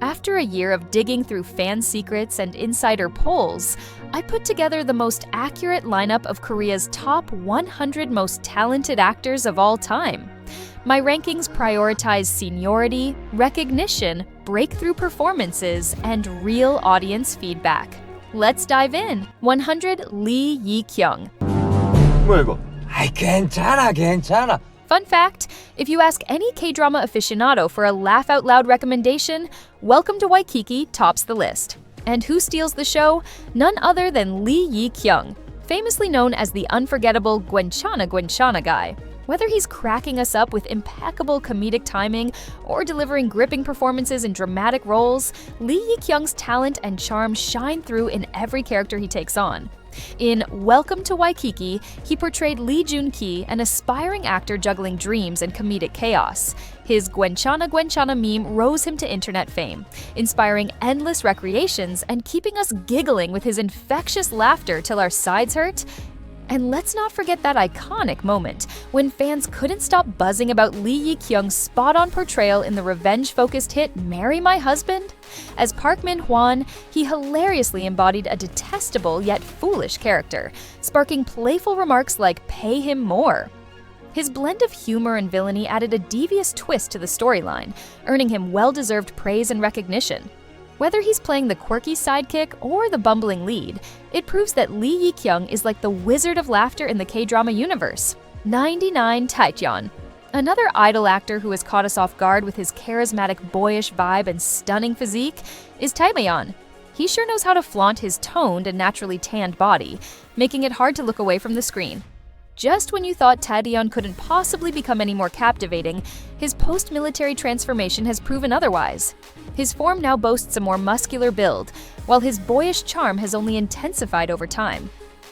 After a year of digging through fan secrets and insider polls, I put together the most accurate lineup of Korea's top 100 most talented actors of all time. My rankings prioritize seniority, recognition, breakthrough performances, and real audience feedback. Let's dive in. 100. Lee Yi-kyung. 뭐야 이거? 아이 괜찮아. Fun fact, if you ask any K-drama aficionado for a laugh-out-loud recommendation, Welcome to Waikiki tops the list. And who steals the show? None other than Lee Yi-kyung, famously known as the unforgettable Gwenchana guy. Whether he's cracking us up with impeccable comedic timing or delivering gripping performances in dramatic roles, Lee Yi-kyung's talent and charm shine through in every character he takes on. In Welcome to Waikiki, he portrayed Lee Joong-ki, an aspiring actor juggling dreams and comedic chaos. His Gwenchana meme rose him to internet fame, inspiring endless recreations and keeping us giggling with his infectious laughter till our sides hurt. And let's not forget that iconic moment when fans couldn't stop buzzing about Lee Yi-kyung's spot-on portrayal in the revenge-focused hit Marry My Husband. As Park Min-hwan, he hilariously embodied a detestable yet foolish character, sparking playful remarks like "pay him more." His blend of humor and villainy added a devious twist to the storyline, earning him well-deserved praise and recognition. Whether he's playing the quirky sidekick or the bumbling lead, it proves that Lee Yi-kyung is like the wizard of laughter in the K-drama universe. 99. Tae-yeon. Another idol actor who has caught us off guard with his charismatic boyish vibe and stunning physique is Tae-yeon. He sure knows how to flaunt his toned and naturally tanned body, making it hard to look away from the screen. Just when you thought Tae-yeon couldn't possibly become any more captivating, his post-military transformation has proven otherwise. His form now boasts a more muscular build, while his boyish charm has only intensified over time.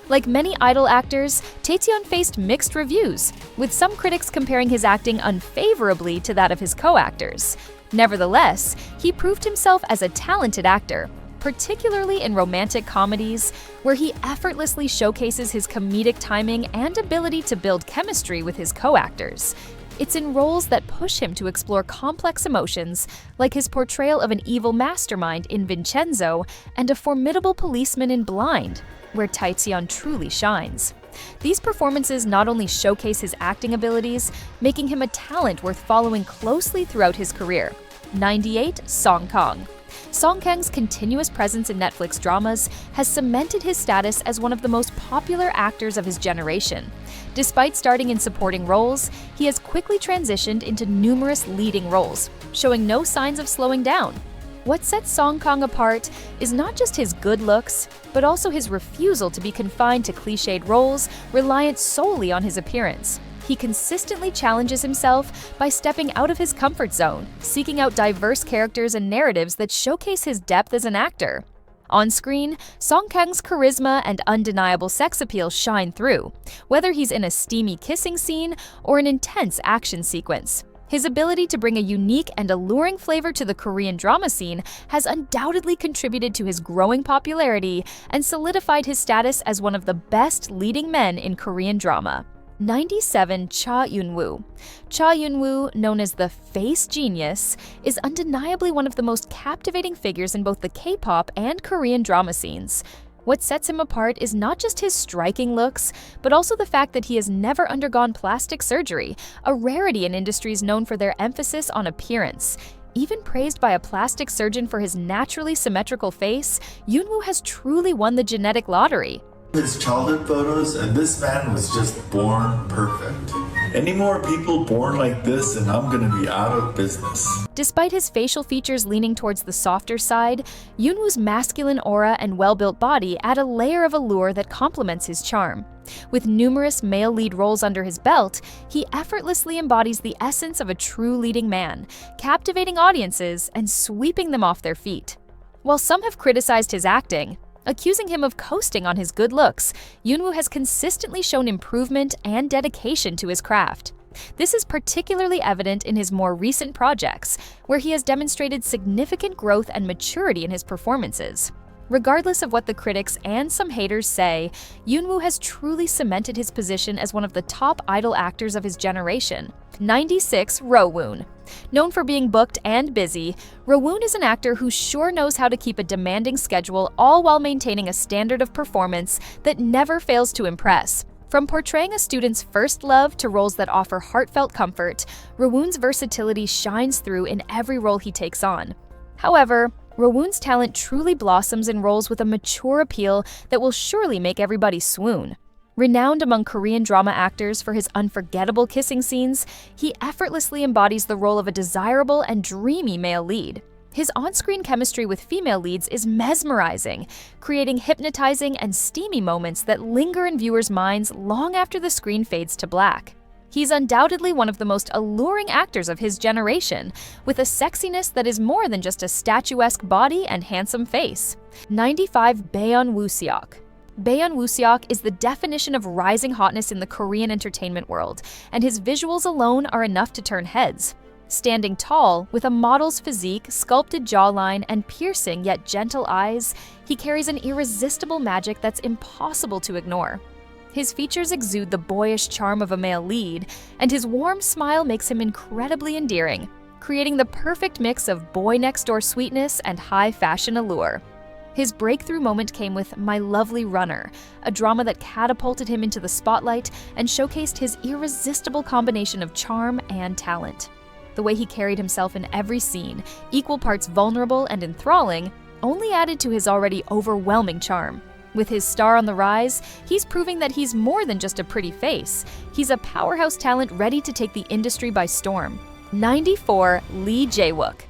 Like many idol actors, Tae-yeon faced mixed reviews, with some critics comparing his acting unfavorably to that of his co-actors. Nevertheless, he proved himself as a talented actor, particularly in romantic comedies, where he effortlessly showcases his comedic timing and ability to build chemistry with his co-actors. It's in roles that push him to explore complex emotions, like his portrayal of an evil mastermind in Vincenzo and a formidable policeman in Blind, where Tae-yeon truly shines. These performances not only showcase his acting abilities, making him a talent worth following closely throughout his career. 98. Song Kang. Song Kang's continuous presence in Netflix dramas has cemented his status as one of the most popular actors of his generation. Despite starting in supporting roles, he has quickly transitioned into numerous leading roles, showing no signs of slowing down. What sets Song Kang apart is not just his good looks, but also his refusal to be confined to cliched roles reliant solely on his appearance. He consistently challenges himself by stepping out of his comfort zone, seeking out diverse characters and narratives that showcase his depth as an actor. On screen, Song Kang's charisma and undeniable sex appeal shine through, whether he's in a steamy kissing scene or an intense action sequence. His ability to bring a unique and alluring flavor to the Korean drama scene has undoubtedly contributed to his growing popularity and solidified his status as one of the best leading men in Korean drama. 97. Cha Eun-woo. Cha Eun-woo, known as the Face Genius, is undeniably one of the most captivating figures in both the K-pop and Korean drama scenes. What sets him apart is not just his striking looks, but also the fact that he has never undergone plastic surgery, a rarity in industries known for their emphasis on appearance. Even praised by a plastic surgeon for his naturally symmetrical face, Eun-woo has truly won the genetic lottery. His childhood photos, and this man was just born perfect. Any more people born like this and I'm gonna be out of business. Despite his facial features leaning towards the softer side, Eun-woo's masculine aura and well-built body add a layer of allure that complements his charm. With numerous male lead roles under his belt, he effortlessly embodies the essence of a true leading man, captivating audiences and sweeping them off their feet. While some have criticized his acting, accusing him of coasting on his good looks, Eun-woo has consistently shown improvement and dedication to his craft. This is particularly evident in his more recent projects, where he has demonstrated significant growth and maturity in his performances. Regardless of what the critics and some haters say, Yoonwoo has truly cemented his position as one of the top idol actors of his generation. 96. Rowoon. Known for being booked and busy, Rowoon is an actor who sure knows how to keep a demanding schedule, all while maintaining a standard of performance that never fails to impress. From portraying a student's first love to roles that offer heartfelt comfort, Rowoon's versatility shines through in every role he takes on. However, Rowoon's talent truly blossoms in roles with a mature appeal that will surely make everybody swoon. Renowned among Korean drama actors for his unforgettable kissing scenes, he effortlessly embodies the role of a desirable and dreamy male lead. His on-screen chemistry with female leads is mesmerizing, creating hypnotizing and steamy moments that linger in viewers' minds long after the screen fades to black. He's undoubtedly one of the most alluring actors of his generation, with a sexiness that is more than just a statuesque body and handsome face. 95. Baeon Woo-seok. Baeon Woo-seok is the definition of rising hotness in the Korean entertainment world, and his visuals alone are enough to turn heads. Standing tall, with a model's physique, sculpted jawline, and piercing yet gentle eyes, he carries an irresistible magic that's impossible to ignore. His features exude the boyish charm of a male lead, and his warm smile makes him incredibly endearing, creating the perfect mix of boy-next-door sweetness and high fashion allure. His breakthrough moment came with My Lovely Runner, a drama that catapulted him into the spotlight and showcased his irresistible combination of charm and talent. The way he carried himself in every scene, equal parts vulnerable and enthralling, only added to his already overwhelming charm. With his star on the rise, he's proving that he's more than just a pretty face. He's a powerhouse talent ready to take the industry by storm. 94. Lee Jae-wook.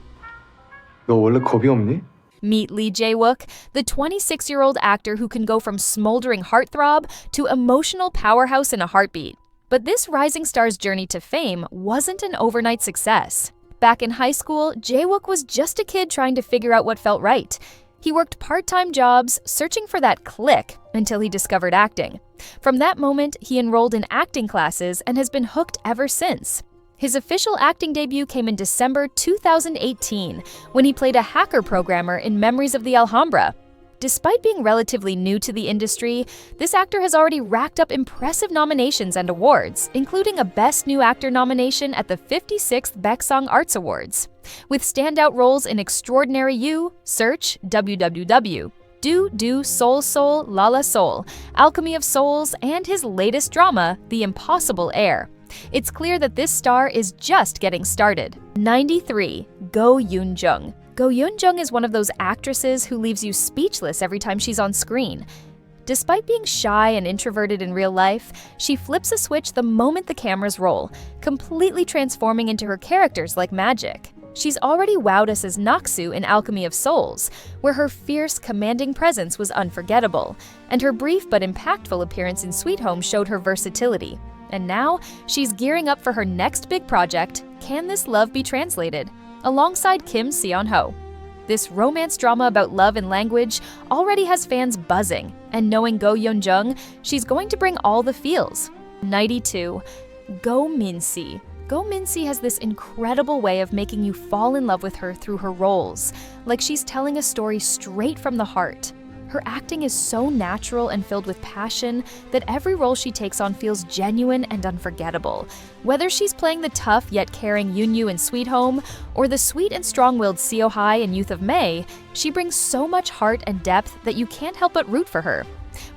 너 원래 겁이 없니? Meet Lee Jae-wook, the 26-year-old actor who can go from smoldering heartthrob to emotional powerhouse in a heartbeat. But this rising star's journey to fame wasn't an overnight success. Back in high school, Jae-wook was just a kid trying to figure out what felt right. He worked part-time jobs, searching for that click, until he discovered acting. From that moment, he enrolled in acting classes and has been hooked ever since. His official acting debut came in December 2018, when he played a hacker programmer in Memories of the Alhambra. Despite being relatively new to the industry, this actor has already racked up impressive nominations and awards, including a Best New Actor nomination at the 56th Baeksang Arts Awards. With standout roles in Extraordinary You, Search, WWW, Do, Soul Soul, Lala Soul, Alchemy of Souls, and his latest drama, The Impossible Heir. It's clear that this star is just getting started. 93. Go Yoon-jung. Go Yoon-jung is one of those actresses who leaves you speechless every time she's on screen. Despite being shy and introverted in real life, she flips a switch the moment the cameras roll, completely transforming into her characters like magic. She's already wowed us as Nak-soo in Alchemy of Souls, where her fierce, commanding presence was unforgettable, and her brief but impactful appearance in Sweet Home showed her versatility. And now, she's gearing up for her next big project, Can This Love Be Translated?, alongside Kim Seon-ho. This romance drama about love and language already has fans buzzing, and knowing Go Yoon-jung, she's going to bring all the feels. 92. Go Min-si. Go Min-si has this incredible way of making you fall in love with her through her roles, like she's telling a story straight from the heart. Her acting is so natural and filled with passion that every role she takes on feels genuine and unforgettable. Whether she's playing the tough yet caring Yoon-yu in Sweet Home, or the sweet and strong-willed Seo-hae in Youth of May, she brings so much heart and depth that you can't help but root for her.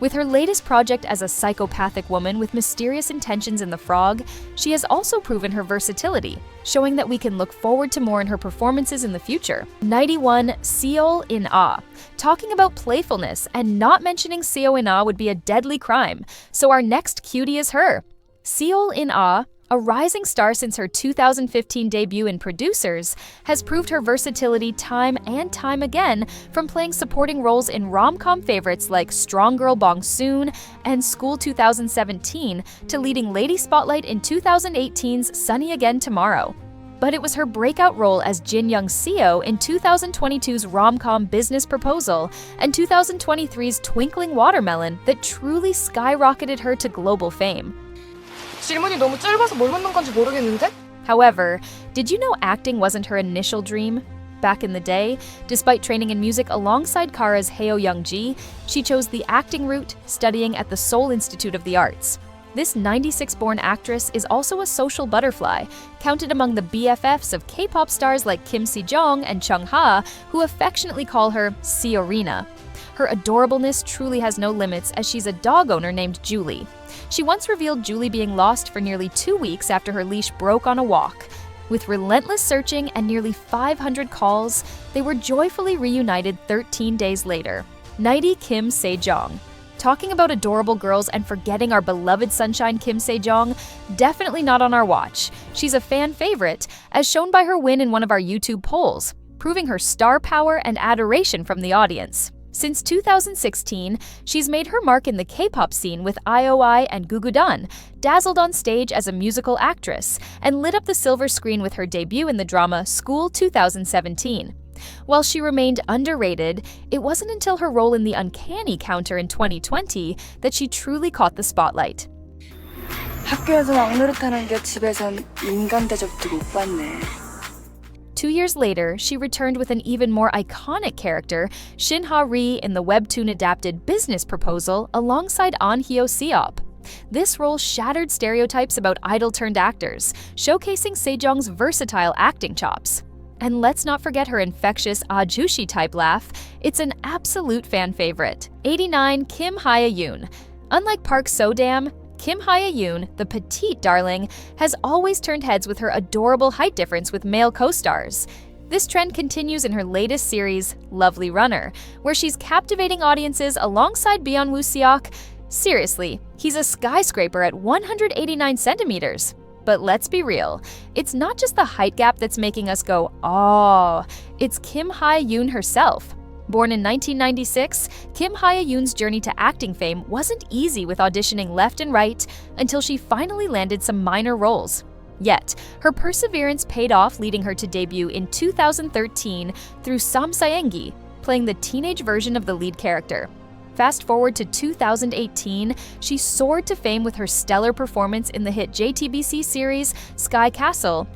With her latest project as a psychopathic woman with mysterious intentions in The Frog, she has also proven her versatility, showing that we can look forward to more in her performances in the future. 91. Seo In-ah. Talking about playfulness and not mentioning Seo In-ah would be a deadly crime, so our next cutie is her. Seo In-ah, a rising star since her 2015 debut in Producers, has proved her versatility time and time again, from playing supporting roles in rom-com favorites like Strong Girl Bong Soon and School 2017 to leading Lady Spotlight in 2018's Sunny Again Tomorrow. But it was her breakout role as Jin-young Seo in 2022's rom-com Business Proposal and 2023's Twinkling Watermelon that truly skyrocketed her to global fame. 질문이 너무 짧아서 뭘 묻는 건지 모르겠는데? However, did you know acting wasn't her initial dream? Back in the day, despite training in music alongside Kara's Hye-soo Jung-gi, she chose the acting route, studying at the Seoul Institute of the Arts. This 96-born actress is also a social butterfly, counted among the BFFs of K-pop stars like Kim Si-jong and Chung-ha, who affectionately call her Siorina. Her adorableness truly has no limits, as she's a dog owner named Julie. She once revealed Julie being lost for nearly 2 weeks after her leash broke on a walk. With relentless searching and nearly 500 calls, they were joyfully reunited 13 days later. Nighty Kim Se-jong. Talking about adorable girls and forgetting our beloved sunshine Kim Se-jong? Definitely not on our watch. She's a fan favorite, as shown by her win in one of our YouTube polls, proving her star power and adoration from the audience. Since 2016, she's made her mark in the K-pop scene with IOI and Gugudan, dazzled on stage as a musical actress, and lit up the silver screen with her debut in the drama School 2017. While she remained underrated, it wasn't until her role in The Uncanny Counter in 2020 that she truly caught the spotlight. 학교에서 왕노릇하는 게 집에선 인간 대접도 못 받네. 2 years later, she returned with an even more iconic character, Shin Ha-ri, in the webtoon-adapted Business Proposal alongside An Hyo-seop. This role shattered stereotypes about idol-turned actors, showcasing Se-jong's versatile acting chops. And let's not forget her infectious Ajushi-type laugh. It's an absolute fan favorite. 89 Kim Hye-yoon. Unlike Park So-dam, Kim Hye-yoon, the petite darling, has always turned heads with her adorable height difference with male co-stars. This trend continues in her latest series, Lovely Runner, where she's captivating audiences alongside Byung Woo-seok. Seriously, he's a skyscraper at 189 centimeters. But let's be real, it's not just the height gap that's making us go, "Aww." It's Kim Hye-yoon herself. Born in 1996, Kim Hye-yoon's journey to acting fame wasn't easy, with auditioning left and right until she finally landed some minor roles. Yet, her perseverance paid off, leading her to debut in 2013 through Samsaengi, playing the teenage version of the lead character. Fast forward to 2018, she soared to fame with her stellar performance in the hit JTBC series Sky Castle.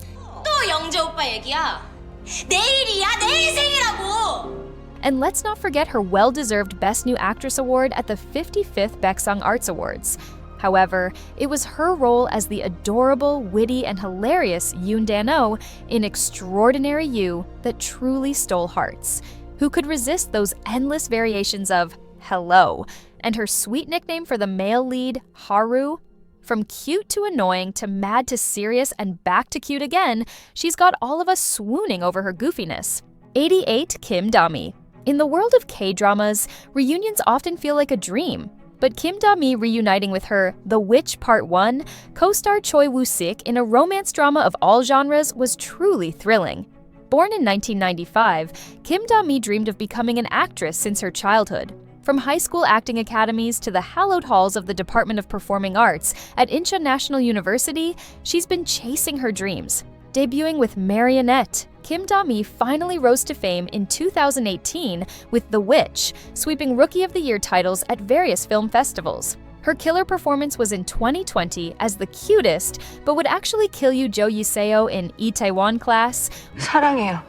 또 영재 오빠 얘기야. 내일이야, 내일 생이라고. And let's not forget her well-deserved Best New Actress award at the 55th Baeksang Arts Awards. However, it was her role as the adorable, witty, and hilarious Yoon Dan-oh in Extraordinary You that truly stole hearts. Who could resist those endless variations of hello, and her sweet nickname for the male lead, Haru? From cute to annoying to mad to serious and back to cute again, she's got all of us swooning over her goofiness. 88 Kim Da-mi. In the world of K-dramas, reunions often feel like a dream. But Kim Da-mi reuniting with her The Witch Part 1 co-star Choi Woo-sik in a romance drama of all genres was truly thrilling. Born in 1995, Kim Da-mi dreamed of becoming an actress since her childhood. From high school acting academies to the hallowed halls of the Department of Performing Arts at Incheon National University, she's been chasing her dreams. Debuting with Marionette, Kim Da-mi finally rose to fame in 2018 with The Witch, sweeping Rookie of the Year titles at various film festivals. Her killer performance was in 2020 as the cutest, but would actually kill you Jo Yi-seo in Itaewon Class, 사랑해요.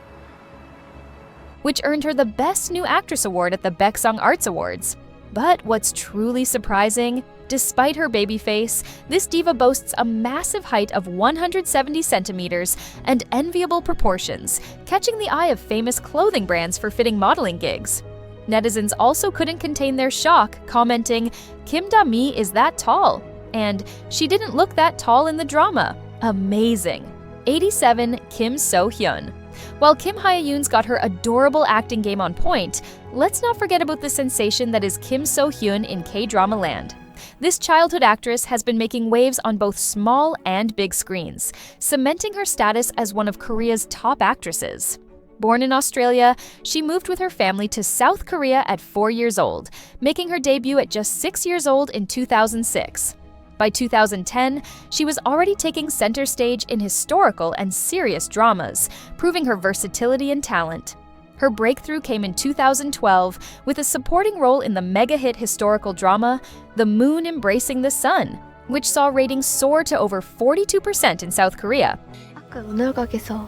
which earned her the Best New Actress award at the Baeksang Arts Awards. But what's truly surprising, despite her baby face, this diva boasts a massive height of 170 centimeters and enviable proportions, catching the eye of famous clothing brands for fitting modeling gigs. Netizens also couldn't contain their shock, commenting, "Kim Da-mi is that tall," and "She didn't look that tall in the drama. Amazing." 87 Kim So-yeon. While Kim Hye-yoon's got her adorable acting game on point, let's not forget about the sensation that is Kim So-hyun in K-drama land. This childhood actress has been making waves on both small and big screens, cementing her status as one of Korea's top actresses. Born in Australia, she moved with her family to South Korea at 4 years old, making her debut at just 6 years old in 2006. By 2010, she was already taking center stage in historical and serious dramas, proving her versatility and talent. Her breakthrough came in 2012 with a supporting role in the mega-hit historical drama The Moon Embracing the Sun, which saw ratings soar to over 42% in South Korea. 아까 은하 가게에서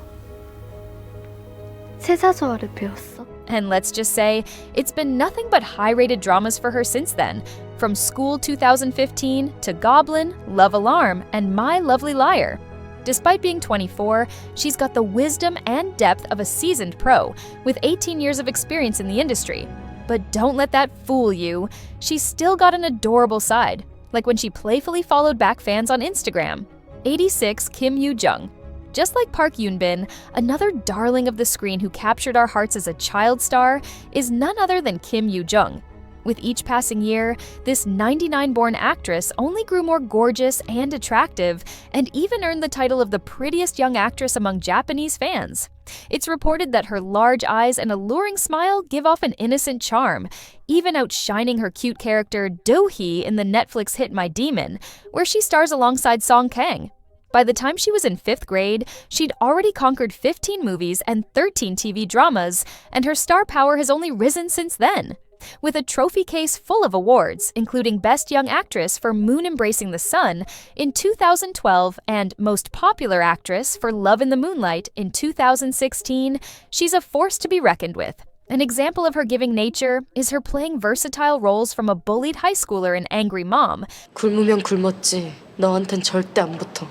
세사서를 배웠어. And let's just say, it's been nothing but high-rated dramas for her since then, from School 2015 to Goblin, Love Alarm, and My Lovely Liar. Despite being 24, she's got the wisdom and depth of a seasoned pro, with 18 years of experience in the industry. But don't let that fool you. She's still got an adorable side, like when she playfully followed back fans on Instagram. 86 Kim Yoo-jung. Just like Park Yoon-bin, another darling of the screen who captured our hearts as a child star is none other than Kim Yoo-jung. With each passing year, this 99-born actress only grew more gorgeous and attractive, and even earned the title of the prettiest young actress among Japanese fans. It's reported that her large eyes and alluring smile give off an innocent charm, even outshining her cute character Do-hee in the Netflix hit My Demon, where she stars alongside Song Kang. By the time she was in 5th grade, she'd already conquered 15 movies and 13 TV dramas, and her star power has only risen since then. With a trophy case full of awards, including Best Young Actress for Moon Embracing the Sun in 2012 and Most Popular Actress for Love in the Moonlight in 2016, she's a force to be reckoned with. An example of her giving nature is her playing versatile roles from a bullied high schooler in Angry Mom 굶으면 굶었지. 너한텐 절대 안 붙어.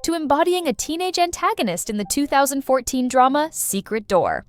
to embodying a teenage antagonist in the 2014 drama Secret Door.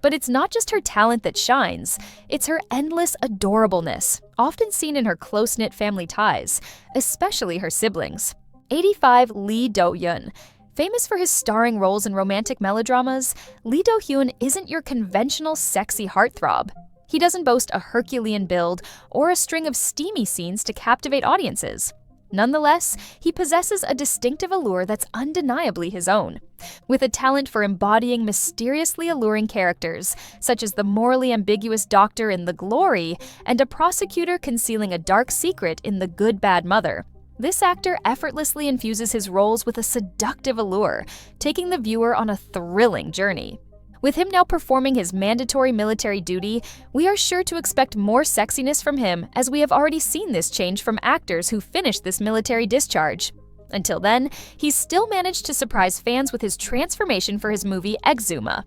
But it's not just her talent that shines, it's her endless adorableness, often seen in her close-knit family ties, especially her siblings. 85 Lee Do-yeon. Famous for his starring roles in romantic melodramas, Lee Do-hyun isn't your conventional sexy heartthrob. He doesn't boast a Herculean build or a string of steamy scenes to captivate audiences. Nonetheless, he possesses a distinctive allure that's undeniably his own. With a talent for embodying mysteriously alluring characters, such as the morally ambiguous doctor in The Glory and a prosecutor concealing a dark secret in The Good Bad Mother, this actor effortlessly infuses his roles with a seductive allure, taking the viewer on a thrilling journey. With him now performing his mandatory military duty, we are sure to expect more sexiness from him, as we have already seen this change from actors who finished this military discharge. Until then, he's still managed to surprise fans with his transformation for his movie Exuma.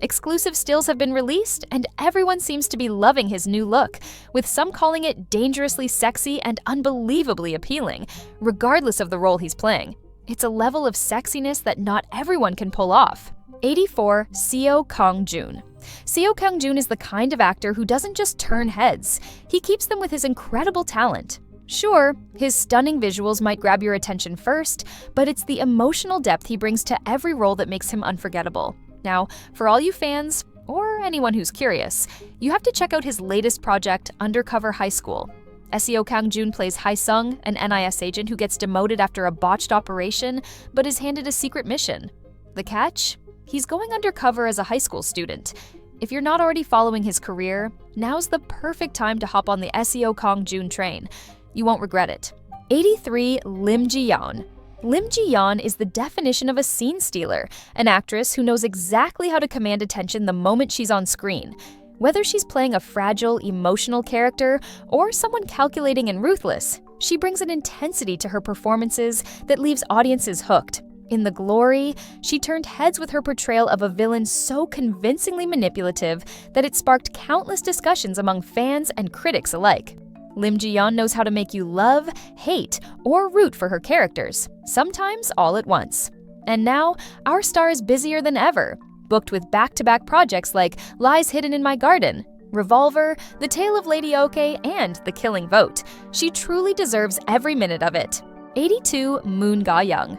Exclusive stills have been released, and everyone seems to be loving his new look, with some calling it dangerously sexy and unbelievably appealing, regardless of the role he's playing. It's a level of sexiness that not everyone can pull off. 84 Seo Kang-joon. Seo Kang-joon is the kind of actor who doesn't just turn heads, he keeps them with his incredible talent. Sure, his stunning visuals might grab your attention first, but it's the emotional depth he brings to every role that makes him unforgettable. Now, for all you fans, or anyone who's curious, you have to check out his latest project, Undercover High School. Seo Kang-joon plays Hye-sung, an NIS agent who gets demoted after a botched operation, but is handed a secret mission. The catch? He's going undercover as a high school student. If you're not already following his career, now's the perfect time to hop on the Seo Kang-joon train. You won't regret it. 83 Lim Ji-hyun. Lim Ji-hyun is the definition of a scene stealer, an actress who knows exactly how to command attention the moment she's on screen. Whether she's playing a fragile, emotional character or someone calculating and ruthless, she brings an intensity to her performances that leaves audiences hooked. In The Glory, she turned heads with her portrayal of a villain so convincingly manipulative that it sparked countless discussions among fans and critics alike. Lim Ji-hyun knows how to make you love, hate, or root for her characters, sometimes all at once. And now, our star is busier than ever, booked with back-to-back projects like Lies Hidden in My Garden, Revolver, The Tale of Lady Oke, and The Killing Vote. She truly deserves every minute of it. 82 Moon Ga-young.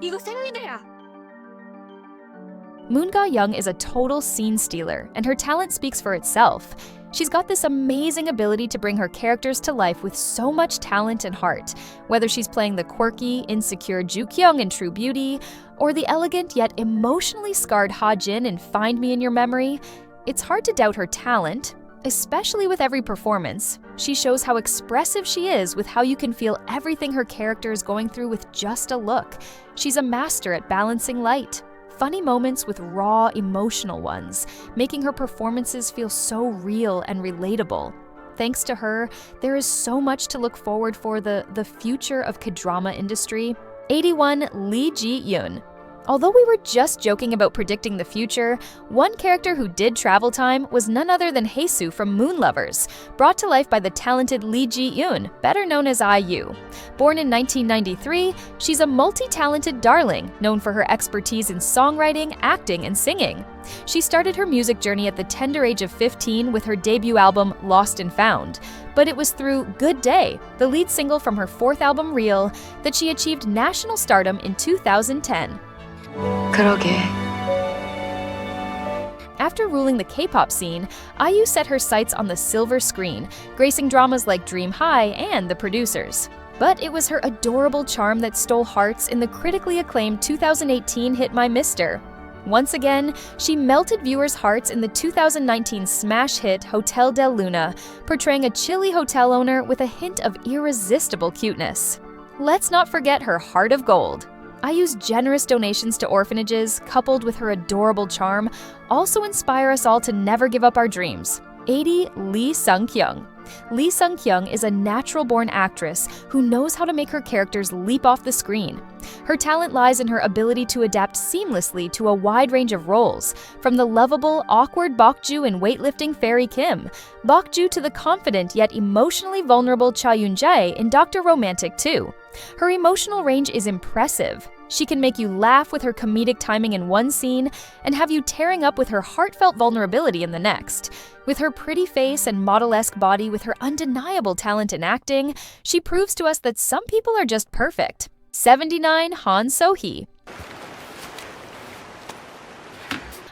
이거 생리대야. Moon Ga-young is a total scene stealer, and her talent speaks for itself. She's got this amazing ability to bring her characters to life with so much talent and heart, whether she's playing the quirky, insecure Ju-kyung in True Beauty, or the elegant yet emotionally scarred Ha-jin in Find Me in Your Memory. It's hard to doubt her talent, especially with every performance. She shows how expressive she is with how you can feel everything her character is going through with just a look. She's a master at balancing light, funny moments with raw, emotional ones, making her performances feel so real and relatable. Thanks to her, there is so much to look forward for the future of K-drama industry. 81 Lee Ji-hyun. Although we were just joking about predicting the future, one character who did travel time was none other than Hye-soo from Moon Lovers, brought to life by the talented Ji-hyun, better known as IU. Born in 1993, she's a multi-talented darling, known for her expertise in songwriting, acting, and singing. She started her music journey at the tender age of 15 with her debut album Lost and Found, but it was through Good Day, the lead single from her fourth album Real, that she achieved national stardom in 2010. 그러게. After ruling the K-pop scene, IU set her sights on the silver screen, gracing dramas like Dream High and The Producers. But it was her adorable charm that stole hearts in the critically acclaimed 2018 hit My Mister. Once again, she melted viewers' hearts in the 2019 smash hit Hotel del Luna, portraying a chilly hotel owner with a hint of irresistible cuteness. Let's not forget her heart of gold. IU's generous donations to orphanages, coupled with her adorable charm, also inspire us all to never give up our dreams. 80. Lee Sung-kyung. Lee Sung-kyung is a natural-born actress who knows how to make her characters leap off the screen. Her talent lies in her ability to adapt seamlessly to a wide range of roles, from the lovable, awkward Bok-ju in weightlifting Fairy Kim, Bok-ju to the confident yet emotionally vulnerable Jung-jae in Dr. Romantic 2. Her emotional range is impressive. She can make you laugh with her comedic timing in one scene and have you tearing up with her heartfelt vulnerability in the next. With her pretty face and model-esque body with her undeniable talent in acting, she proves to us that some people are just perfect. 79. Han So-hee.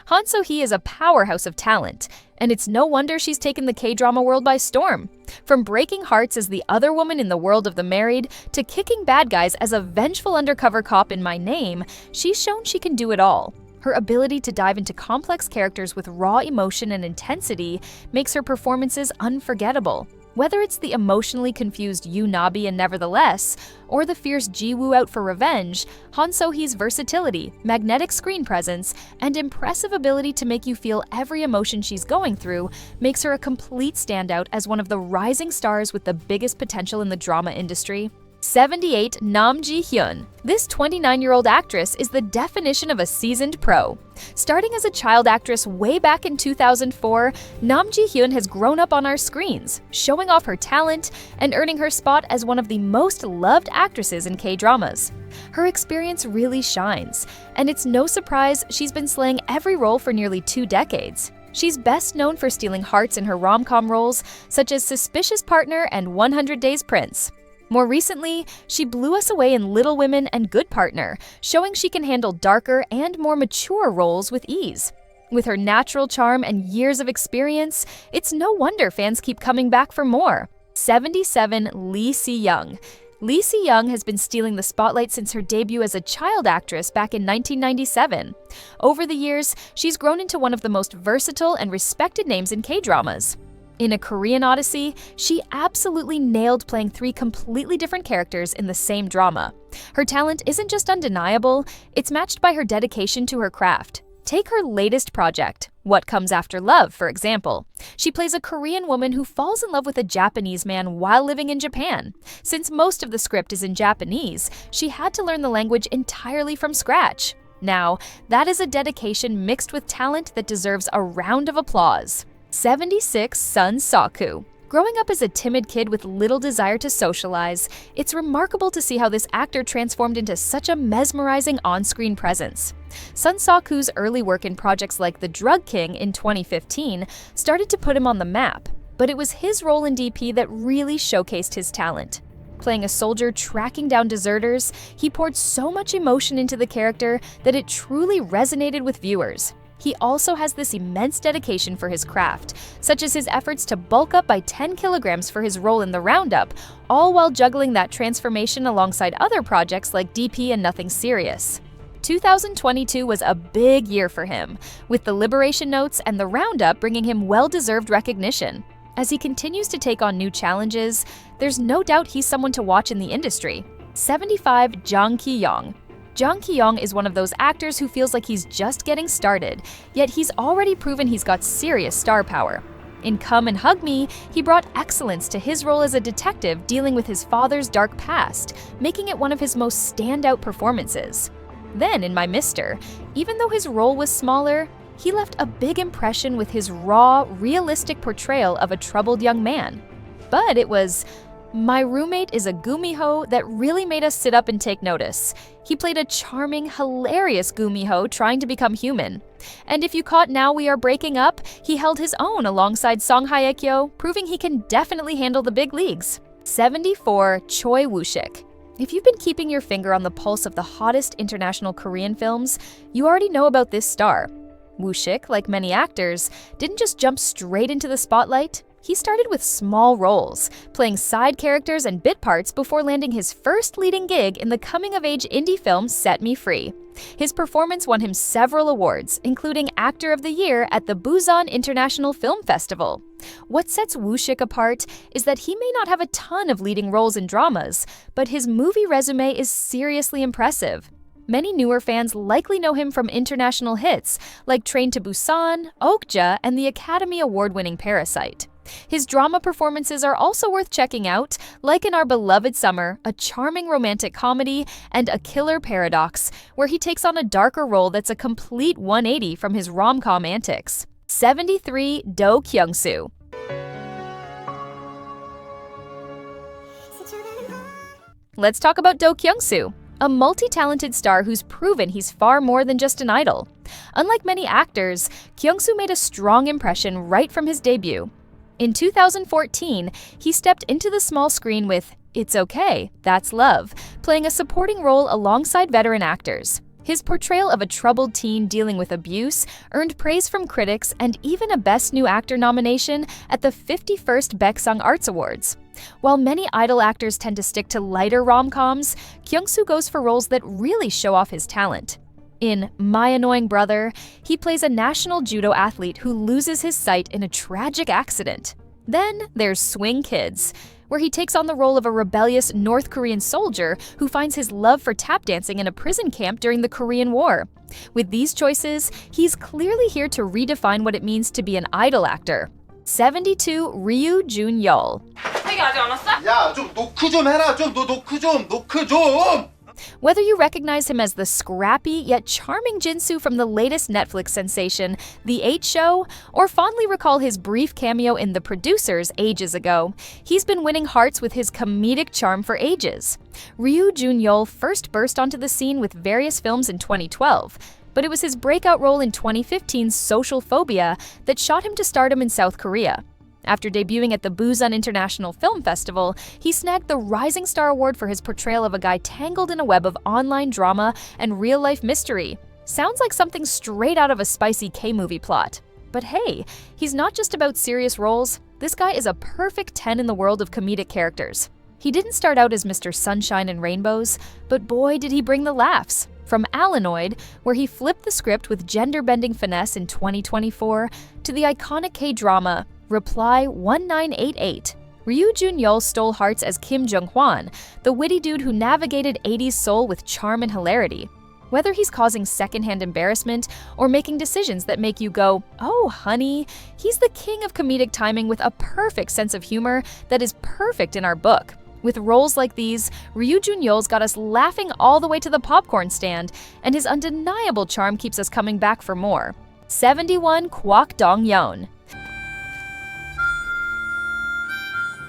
Han So-hee is a powerhouse of talent, and it's no wonder she's taken the K-drama world by storm. From breaking hearts as the other woman in the world of the married, to kicking bad guys as a vengeful undercover cop in My Name, she's shown she can do it all. Her ability to dive into complex characters with raw emotion and intensity makes her performances unforgettable. Whether it's the emotionally confused Yu Nabi in Nevertheless, or the fierce Ji-woo out for revenge, Han So-hee's versatility, magnetic screen presence, and impressive ability to make you feel every emotion she's going through makes her a complete standout as one of the rising stars with the biggest potential in the drama industry. 78. Nam Ji-hyun. This 29-year-old actress is the definition of a seasoned pro. Starting as a child actress way back in 2004, Nam Ji-hyun has grown up on our screens, showing off her talent and earning her spot as one of the most loved actresses in K-dramas. Her experience really shines, and it's no surprise she's been slaying every role for nearly 2 decades. She's best known for stealing hearts in her rom-com roles, such as Suspicious Partner and 100 Days Prince. More recently, she blew us away in Little Women and Good Partner, showing she can handle darker and more mature roles with ease. With her natural charm and years of experience, it's no wonder fans keep coming back for more. 77. Lee Si-young. Lee Si-young has been stealing the spotlight since her debut as a child actress back in 1997. Over the years, she's grown into one of the most versatile and respected names in K-dramas. In A Korean Odyssey, she absolutely nailed playing 3 completely different characters in the same drama. Her talent isn't just undeniable, it's matched by her dedication to her craft. Take her latest project, What Comes After Love, for example. She plays a Korean woman who falls in love with a Japanese man while living in Japan. Since most of the script is in Japanese, she had to learn the language entirely from scratch. Now, that is a dedication mixed with talent that deserves a round of applause. 76. Sun Seok. Growing up as a timid kid with little desire to socialize, it's remarkable to see how this actor transformed into such a mesmerizing on-screen presence. Sun Seok-woo's early work in projects like The Drug King in 2015 started to put him on the map, but it was his role in DP that really showcased his talent. Playing a soldier tracking down deserters, he poured so much emotion into the character that it truly resonated with viewers. He also has this immense dedication for his craft, such as his efforts to bulk up by 10 kilograms for his role in The Roundup, all while juggling that transformation alongside other projects like DP and Nothing Serious. 2022 was a big year for him, with The Liberation Notes and The Roundup bringing him well-deserved recognition. As he continues to take on new challenges, there's no doubt he's someone to watch in the industry. 75. Joong-ki. Joong-ki is one of those actors who feels like he's just getting started, yet he's already proven he's got serious star power. In Come and Hug Me, he brought excellence to his role as a detective dealing with his father's dark past, making it one of his most standout performances. Then in My Mister, even though his role was smaller, he left a big impression with his raw, realistic portrayal of a troubled young man. But it was My Roommate is a Gumiho that really made us sit up and take notice. He played a charming, hilarious Gumiho trying to become human. And if you caught Now We Are Breaking Up, he held his own alongside Song Hye-kyo, proving he can definitely handle the big leagues. 74. Choi Woo-shik. If you've been keeping your finger on the pulse of the hottest international Korean films, you already know about this star. Woo-shik, like many actors, didn't just jump straight into the spotlight. He started with small roles, playing side characters and bit parts before landing his first leading gig in the coming-of-age indie film Set Me Free. His performance won him several awards, including Actor of the Year at the Busan International Film Festival. What sets Woo-shik apart is that he may not have a ton of leading roles in dramas, but his movie resume is seriously impressive. Many newer fans likely know him from international hits like Train to Busan, Okja, and the Academy Award-winning Parasite. His drama performances are also worth checking out, like in Our Beloved Summer, a charming romantic comedy, and A Killer Paradox, where he takes on a darker role that's a complete 180 from his rom-com antics. 73. Do-kyung-soo. Let's talk about Do-kyung-soo, a multi-talented star who's proven he's far more than just an idol. Unlike many actors, Kyung-soo made a strong impression right from his debut. In 2014, he stepped into the small screen with It's Okay, That's Love, playing a supporting role alongside veteran actors. His portrayal of a troubled teen dealing with abuse earned praise from critics and even a Best New Actor nomination at the 51st Baeksang Arts Awards. While many idol actors tend to stick to lighter rom-coms, Kyung-soo goes for roles that really show off his talent. In My Annoying Brother, he plays a national judo athlete who loses his sight in a tragic accident. Then there's Swing Kids, where he takes on the role of a rebellious North Korean soldier who finds his love for tap dancing in a prison camp during the Korean War. With these choices, he's clearly here to redefine what it means to be an idol actor. 72. Ryu Jun-yeol. 야, 좀 노크 좀 해라. 노크 좀. Whether you recognize him as the scrappy yet charming Jin-soo from the latest Netflix sensation, The 8 Show, or fondly recall his brief cameo in The Producers ages ago, he's been winning hearts with his comedic charm for ages. Ryu Jun-yeol first burst onto the scene with various films in 2012, but it was his breakout role in 2015's Social Phobia that shot him to stardom in South Korea. After debuting at the Busan International Film Festival, he snagged the Rising Star Award for his portrayal of a guy tangled in a web of online drama and real-life mystery. Sounds like something straight out of a spicy K-movie plot. But hey, he's not just about serious roles. This guy is a perfect 10 in the world of comedic characters. He didn't start out as Mr. Sunshine and Rainbows, but boy did he bring the laughs. From Alanoid, where he flipped the script with gender-bending finesse in 2024, to the iconic K-drama Reply 1988. Ryu Jun-yeol stole hearts as Kim Jung-hwan, the witty dude who navigated 80s soul with charm and hilarity. Whether he's causing secondhand embarrassment or making decisions that make you go, "Oh, honey," he's the king of comedic timing with a perfect sense of humor that is perfect in our book. With roles like these, Ryu Jun-yeol's got us laughing all the way to the popcorn stand, and his undeniable charm keeps us coming back for more. 71. Kwak Dong-yeon.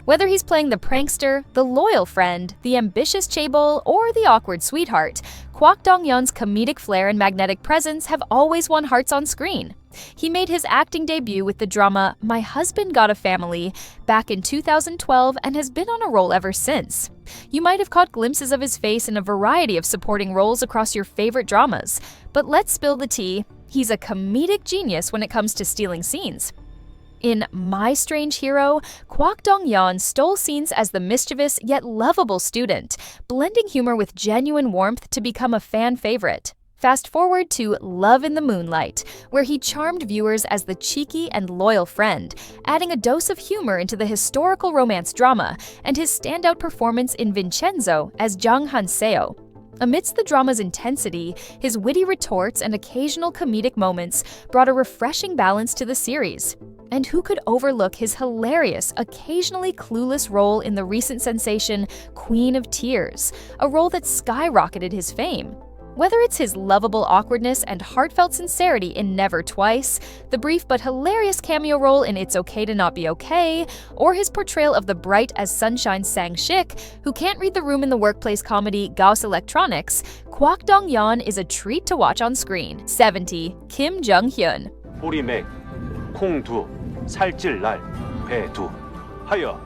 Whether he's playing the prankster, the loyal friend, the ambitious chaebol, or the awkward sweetheart, Kwak Dong-yeon's comedic flair and magnetic presence have always won hearts on screen. He made his acting debut with the drama My Husband Got a Family back in 2012 and has been on a roll ever since. You might have caught glimpses of his face in a variety of supporting roles across your favorite dramas, but let's spill the tea. He's a comedic genius when it comes to stealing scenes. In My Strange Hero, Kwak Dong-yeon stole scenes as the mischievous yet lovable student, blending humor with genuine warmth to become a fan favorite. Fast forward to Love in the Moonlight, where he charmed viewers as the cheeky and loyal friend, adding a dose of humor into the historical romance drama, and his standout performance in Vincenzo as Jung Han-seo. Amidst the drama's intensity, his witty retorts and occasional comedic moments brought a refreshing balance to the series. And who could overlook his hilarious, occasionally clueless role in the recent sensation Queen of Tears, a role that skyrocketed his fame? Whether it's his lovable awkwardness and heartfelt sincerity in Never Twice, the brief but hilarious cameo role in It's Okay to Not Be Okay, or his portrayal of the bright as sunshine Sang-shik, who can't read the room in the workplace comedy Gauss Electronics, Kwak Dong-yeon is a treat to watch on screen. 70. Kim Jung-hyun. 보리맥, 콩두, 살찔 날, 배두, 하여.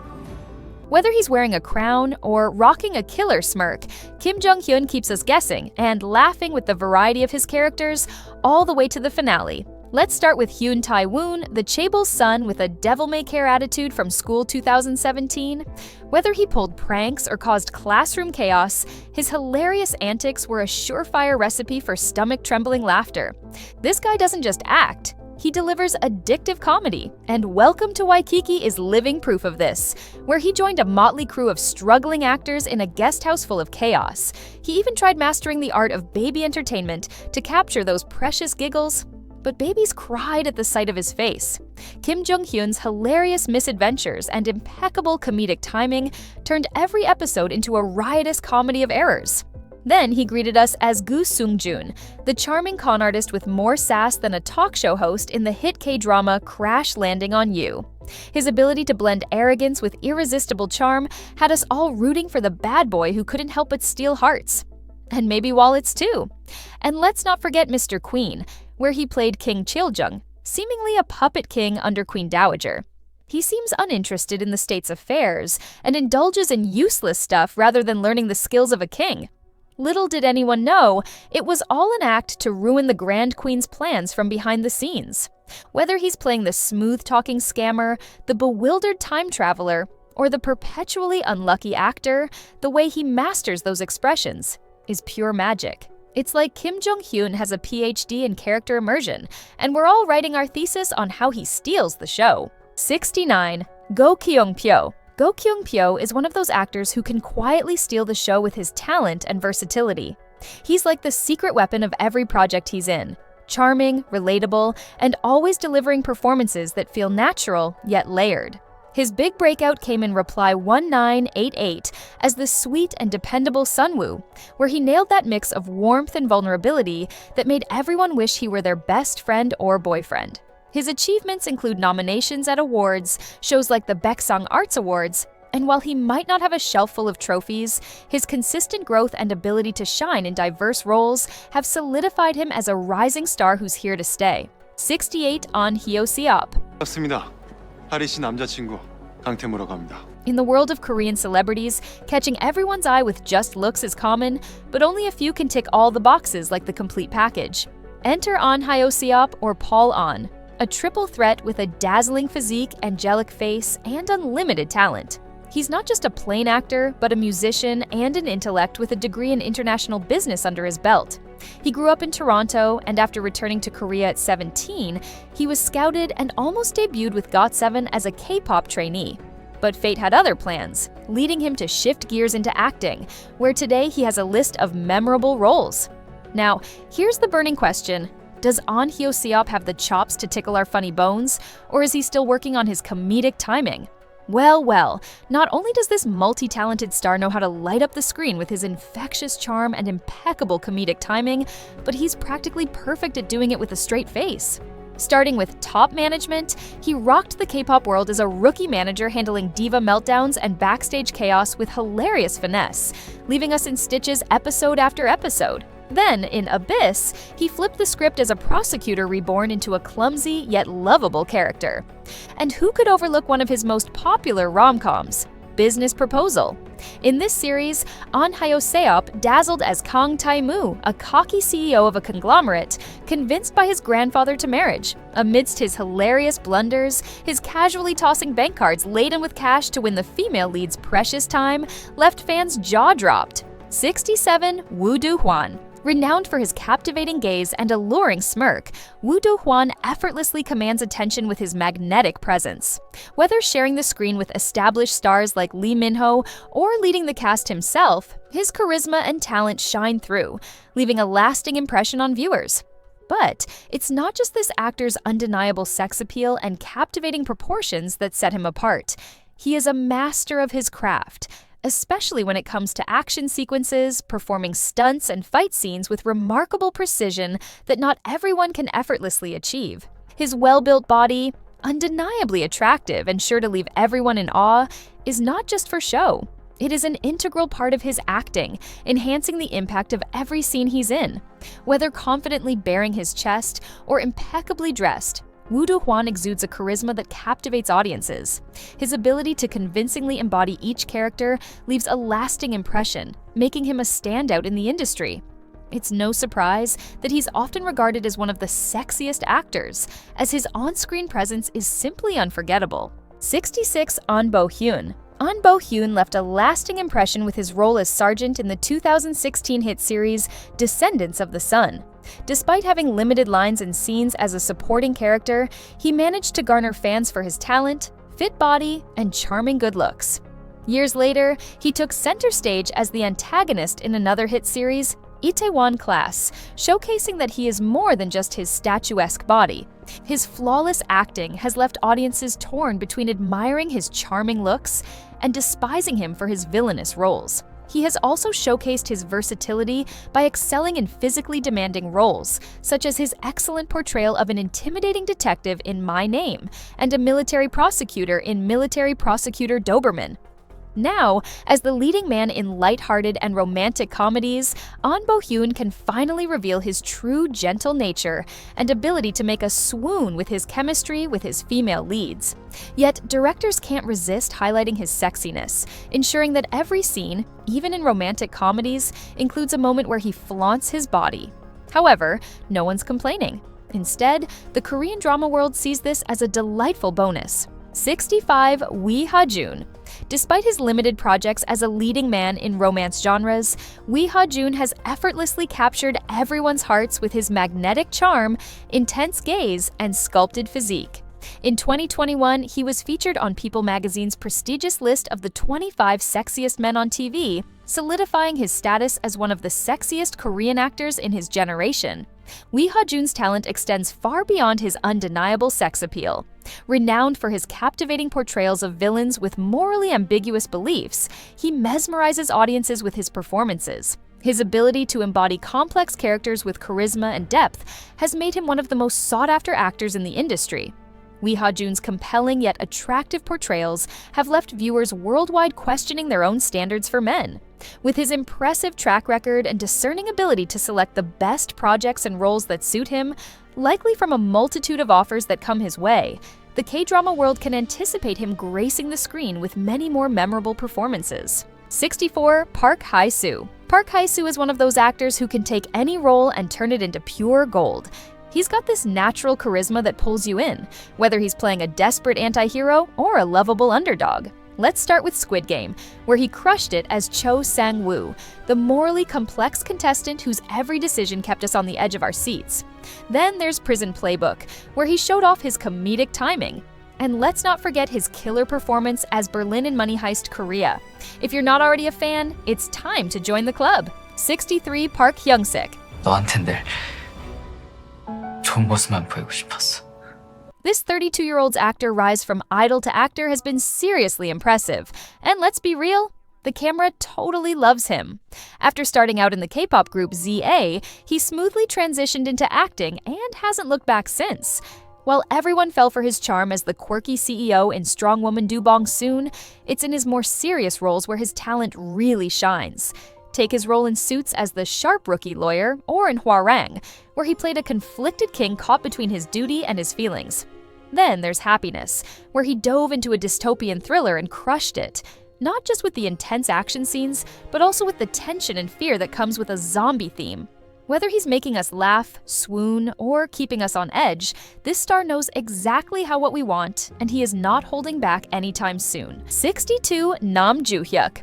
Whether he's wearing a crown or rocking a killer smirk, Kim Jung-hyun keeps us guessing and laughing with the variety of his characters all the way to the finale. Let's start with Hyun Tae-woon, the chaebol's son with a devil-may-care attitude from School 2017. Whether he pulled pranks or caused classroom chaos, his hilarious antics were a surefire recipe for stomach-trembling laughter. This guy doesn't just act. He delivers addictive comedy, and Welcome to Waikiki is living proof of this, where he joined a motley crew of struggling actors in a guest house full of chaos. He even tried mastering the art of baby entertainment to capture those precious giggles, but babies cried at the sight of his face. Kim Jung-hyun's hilarious misadventures and impeccable comedic timing turned every episode into a riotous comedy of errors. Then he greeted us as Gu Sung-joon, the charming con artist with more sass than a talk show host in the hit K-drama Crash Landing on You. His ability to blend arrogance with irresistible charm had us all rooting for the bad boy who couldn't help but steal hearts. And maybe wallets too. And let's not forget Mr. Queen, where he played King Chil-jung, seemingly a puppet king under Queen Dowager. He seems uninterested in the state's affairs and indulges in useless stuff rather than learning the skills of a king. Little did anyone know, it was all an act to ruin the Grand Queen's plans from behind the scenes. Whether he's playing the smooth-talking scammer, the bewildered time traveler, or the perpetually unlucky actor, the way he masters those expressions is pure magic. It's like Kim Jung-hyun has a PhD in character immersion, and we're all writing our thesis on how he steals the show. 69. Go Kyung-pyo. Go Kyung-pyo is one of those actors who can quietly steal the show with his talent and versatility. He's like the secret weapon of every project he's in. Charming, relatable, and always delivering performances that feel natural yet layered. His big breakout came in Reply 1988 as the sweet and dependable Sunwoo, where he nailed that mix of warmth and vulnerability that made everyone wish he were their best friend or boyfriend. His achievements include nominations at awards, shows like the Baeksang Arts Awards, and while he might not have a shelf full of trophies, his consistent growth and ability to shine in diverse roles have solidified him as a rising star who's here to stay. 68 on Hye-soo. 맞습니다. 하리 씨 남자친구 강태무라고 합니다. In the world of Korean celebrities, catching everyone's eye with just looks is common, but only a few can tick all the boxes like the complete package. Enter An Hye-soo or Paul An, a triple threat with a dazzling physique, angelic face, and unlimited talent. He's not just a plain actor, but a musician and an intellect with a degree in international business under his belt. He grew up in Toronto, and after returning to Korea at 17, he was scouted and almost debuted with GOT7 as a K-pop trainee. But fate had other plans, leading him to shift gears into acting, where today he has a list of memorable roles. Now, here's the burning question. Does An Hye-soo have the chops to tickle our funny bones, or is he still working on his comedic timing? Well, not only does this multi-talented star know how to light up the screen with his infectious charm and impeccable comedic timing, but he's practically perfect at doing it with a straight face. Starting with top management, he rocked the K-pop world as a rookie manager handling diva meltdowns and backstage chaos with hilarious finesse, leaving us in stitches episode after episode. Then, in Abyss, he flipped the script as a prosecutor reborn into a clumsy yet lovable character. And who could overlook one of his most popular rom-coms, Business Proposal? In this series, An Hye-soo dazzled as Kang Tae-moo, a cocky CEO of a conglomerate, convinced by his grandfather to marriage. Amidst his hilarious blunders, his casually tossing bank cards laden with cash to win the female lead's precious time left fans jaw-dropped. 67. Woo Do-hwan. Renowned for his captivating gaze and alluring smirk, Woo Do-hwan effortlessly commands attention with his magnetic presence. Whether sharing the screen with established stars like Lee Min-ho or leading the cast himself, his charisma and talent shine through, leaving a lasting impression on viewers. But it's not just this actor's undeniable sex appeal and captivating proportions that set him apart. He is a master of his craft, especially when it comes to action sequences, performing stunts and fight scenes with remarkable precision that not everyone can effortlessly achieve. His well-built body, undeniably attractive and sure to leave everyone in awe, is not just for show. It is an integral part of his acting, enhancing the impact of every scene he's in. Whether confidently baring his chest or impeccably dressed, Woo Do-hwan exudes a charisma that captivates audiences. His ability to convincingly embody each character leaves a lasting impression, making him a standout in the industry. It's no surprise that he's often regarded as one of the sexiest actors, as his on-screen presence is simply unforgettable. 66. An Bo-hyun. An Bo-hyun left a lasting impression with his role as Sergeant in the 2016 hit series Descendants of the Sun. Despite having limited lines and scenes as a supporting character, he managed to garner fans for his talent, fit body, and charming good looks. Years later, he took center stage as the antagonist in another hit series, Itaewon Class, showcasing that he is more than just his statuesque body. His flawless acting has left audiences torn between admiring his charming looks and despising him for his villainous roles. He has also showcased his versatility by excelling in physically demanding roles, such as his excellent portrayal of an intimidating detective in My Name and a military prosecutor in Military Prosecutor Doberman. Now, as the leading man in lighthearted and romantic comedies, An Bo-hyun can finally reveal his true gentle nature and ability to make us swoon with his chemistry with his female leads. Yet, directors can't resist highlighting his sexiness, ensuring that every scene, even in romantic comedies, includes a moment where he flaunts his body. However, no one's complaining. Instead, the Korean drama world sees this as a delightful bonus. 65. Wi Ha-jun. Despite his limited projects as a leading man in romance genres, Wi Ha-jun has effortlessly captured everyone's hearts with his magnetic charm, intense gaze, and sculpted physique. In 2021, he was featured on People magazine's prestigious list of the 25 sexiest men on TV, solidifying his status as one of the sexiest Korean actors in his generation. Wi Ha-jun's talent extends far beyond his undeniable sex appeal. Renowned for his captivating portrayals of villains with morally ambiguous beliefs, he mesmerizes audiences with his performances. His ability to embody complex characters with charisma and depth has made him one of the most sought-after actors in the industry. Wi Ha-jun's compelling yet attractive portrayals have left viewers worldwide questioning their own standards for men. With his impressive track record and discerning ability to select the best projects and roles that suit him, likely from a multitude of offers that come his way, the K-drama world can anticipate him gracing the screen with many more memorable performances. 64. Park Hye-soo. Park Hye-soo is one of those actors who can take any role and turn it into pure gold. He's got this natural charisma that pulls you in, whether he's playing a desperate anti-hero or a lovable underdog. Let's start with Squid Game, where he crushed it as Cho Sang-woo, the morally complex contestant whose every decision kept us on the edge of our seats. Then there's Prison Playbook, where he showed off his comedic timing. And let's not forget his killer performance as Berlin in Money Heist Korea. If you're not already a fan, it's time to join the club. 63. Park Hyung-sik. 너한텐 늘 좋은 모습만 보이고 싶었어. This 32-year-old's actor rise from idol to actor has been seriously impressive. And let's be real, the camera totally loves him. After starting out in the K-pop group ZA, he smoothly transitioned into acting and hasn't looked back since. While everyone fell for his charm as the quirky CEO in Strong Woman Do Bong-soon, it's in his more serious roles where his talent really shines. Take his role in Suits as the sharp rookie lawyer, or in Hwarang, where he played a conflicted king caught between his duty and his feelings. Then there's Happiness, where he dove into a dystopian thriller and crushed it, not just with the intense action scenes, but also with the tension and fear that comes with a zombie theme. Whether he's making us laugh, swoon, or keeping us on edge, this star knows exactly what we want, and he is not holding back anytime soon. 62. Nam Joo-hyuk.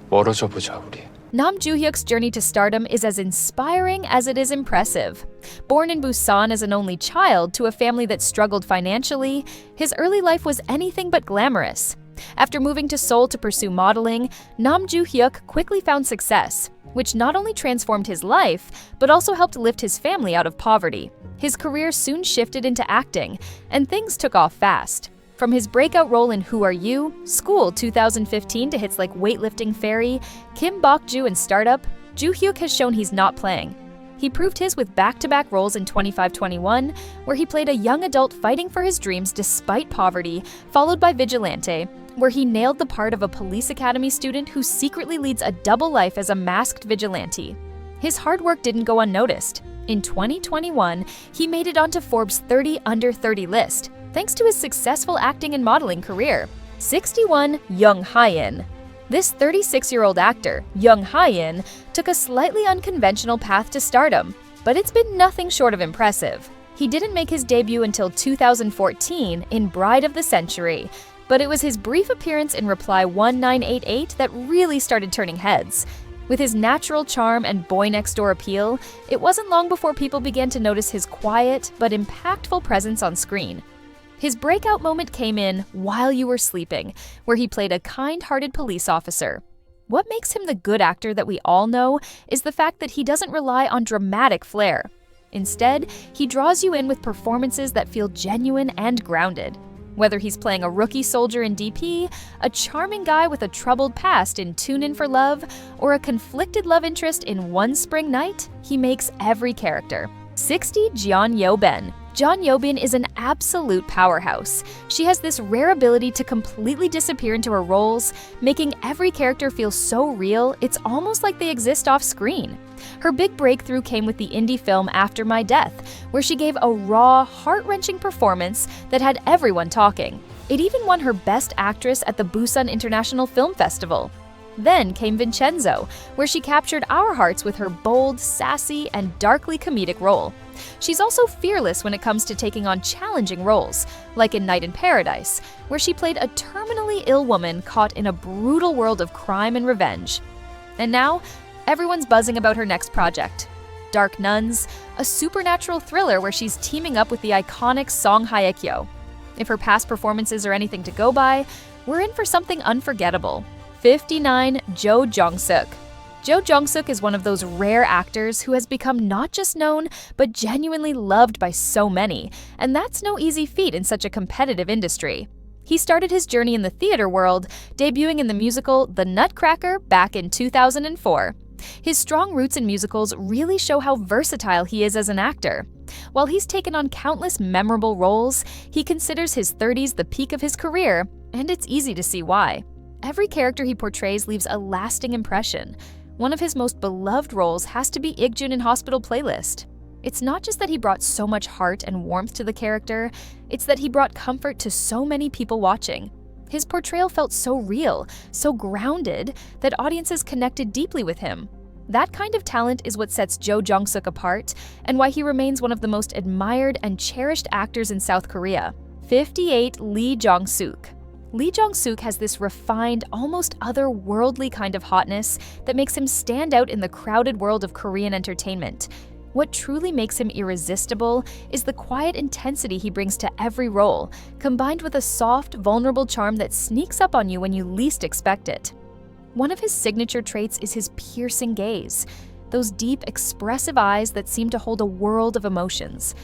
멀어져 보자 우리. Nam Joo-hyuk's journey to stardom is as inspiring as it is impressive. Born in Busan as an only child to a family that struggled financially, his early life was anything but glamorous. After moving to Seoul to pursue modeling, Nam Joo-hyuk quickly found success, which not only transformed his life, but also helped lift his family out of poverty. His career soon shifted into acting, and things took off fast. From his breakout role in Who Are You, School 2015 to hits like Weightlifting Fairy, Kim Bok-joo in Startup, Joo-hyuk has shown he's not playing. He proved his with back-to-back roles in 25-21, where he played a young adult fighting for his dreams despite poverty, followed by Vigilante, where he nailed the part of a police academy student who secretly leads a double life as a masked vigilante. His hard work didn't go unnoticed. In 2021, he made it onto Forbes' 30 Under 30 list, thanks to his successful acting and modeling career. 61. Young Hye-in. This 36-year-old actor, Young Hye-in, took a slightly unconventional path to stardom, but it's been nothing short of impressive. He didn't make his debut until 2014 in Bride of the Century, but it was his brief appearance in Reply 1988 that really started turning heads. With his natural charm and boy-next-door appeal, it wasn't long before people began to notice his quiet but impactful presence on screen. His breakout moment came in While You Were Sleeping, where he played a kind-hearted police officer. What makes him the good actor that we all know is the fact that he doesn't rely on dramatic flair. Instead, he draws you in with performances that feel genuine and grounded. Whether he's playing a rookie soldier in DP, a charming guy with a troubled past in Tune In for Love, or a conflicted love interest in One Spring Night, he makes every character. 60. Jeon Yo-bin. Jeon Yo-bin is an absolute powerhouse. She has this rare ability to completely disappear into her roles, making every character feel so real, it's almost like they exist off-screen. Her big breakthrough came with the indie film After My Death, where she gave a raw, heart-wrenching performance that had everyone talking. It even won her Best Actress at the Busan International Film Festival. Then came Vincenzo, where she captured our hearts with her bold, sassy, and darkly comedic role. She's also fearless when it comes to taking on challenging roles, like in Night in Paradise, where she played a terminally ill woman caught in a brutal world of crime and revenge. And now, everyone's buzzing about her next project, Dark Nuns, a supernatural thriller where she's teaming up with the iconic song Hye-kyo. If her past performances are anything to go by, we're in for something unforgettable. 59. Jo Jong-seok. Jo Jong-seok is one of those rare actors who has become not just known, but genuinely loved by so many, and that's no easy feat in such a competitive industry. He started his journey in the theater world, debuting in the musical The Nutcracker back in 2004. His strong roots in musicals really show how versatile he is as an actor. While he's taken on countless memorable roles, he considers his 30s the peak of his career, and it's easy to see why. Every character he portrays leaves a lasting impression. One of his most beloved roles has to be Ye-jin in Hospital Playlist. It's not just that he brought so much heart and warmth to the character, it's that he brought comfort to so many people watching. His portrayal felt so real, so grounded, that audiences connected deeply with him. That kind of talent is what sets Jo Jong-seok apart, and why he remains one of the most admired and cherished actors in South Korea. 58. Lee Jong-suk. Lee Jong-suk has this refined, almost otherworldly kind of hotness that makes him stand out in the crowded world of Korean entertainment. What truly makes him irresistible is the quiet intensity he brings to every role, combined with a soft, vulnerable charm that sneaks up on you when you least expect it. One of his signature traits is his piercing gaze, those deep, expressive eyes that seem to hold a world of emotions.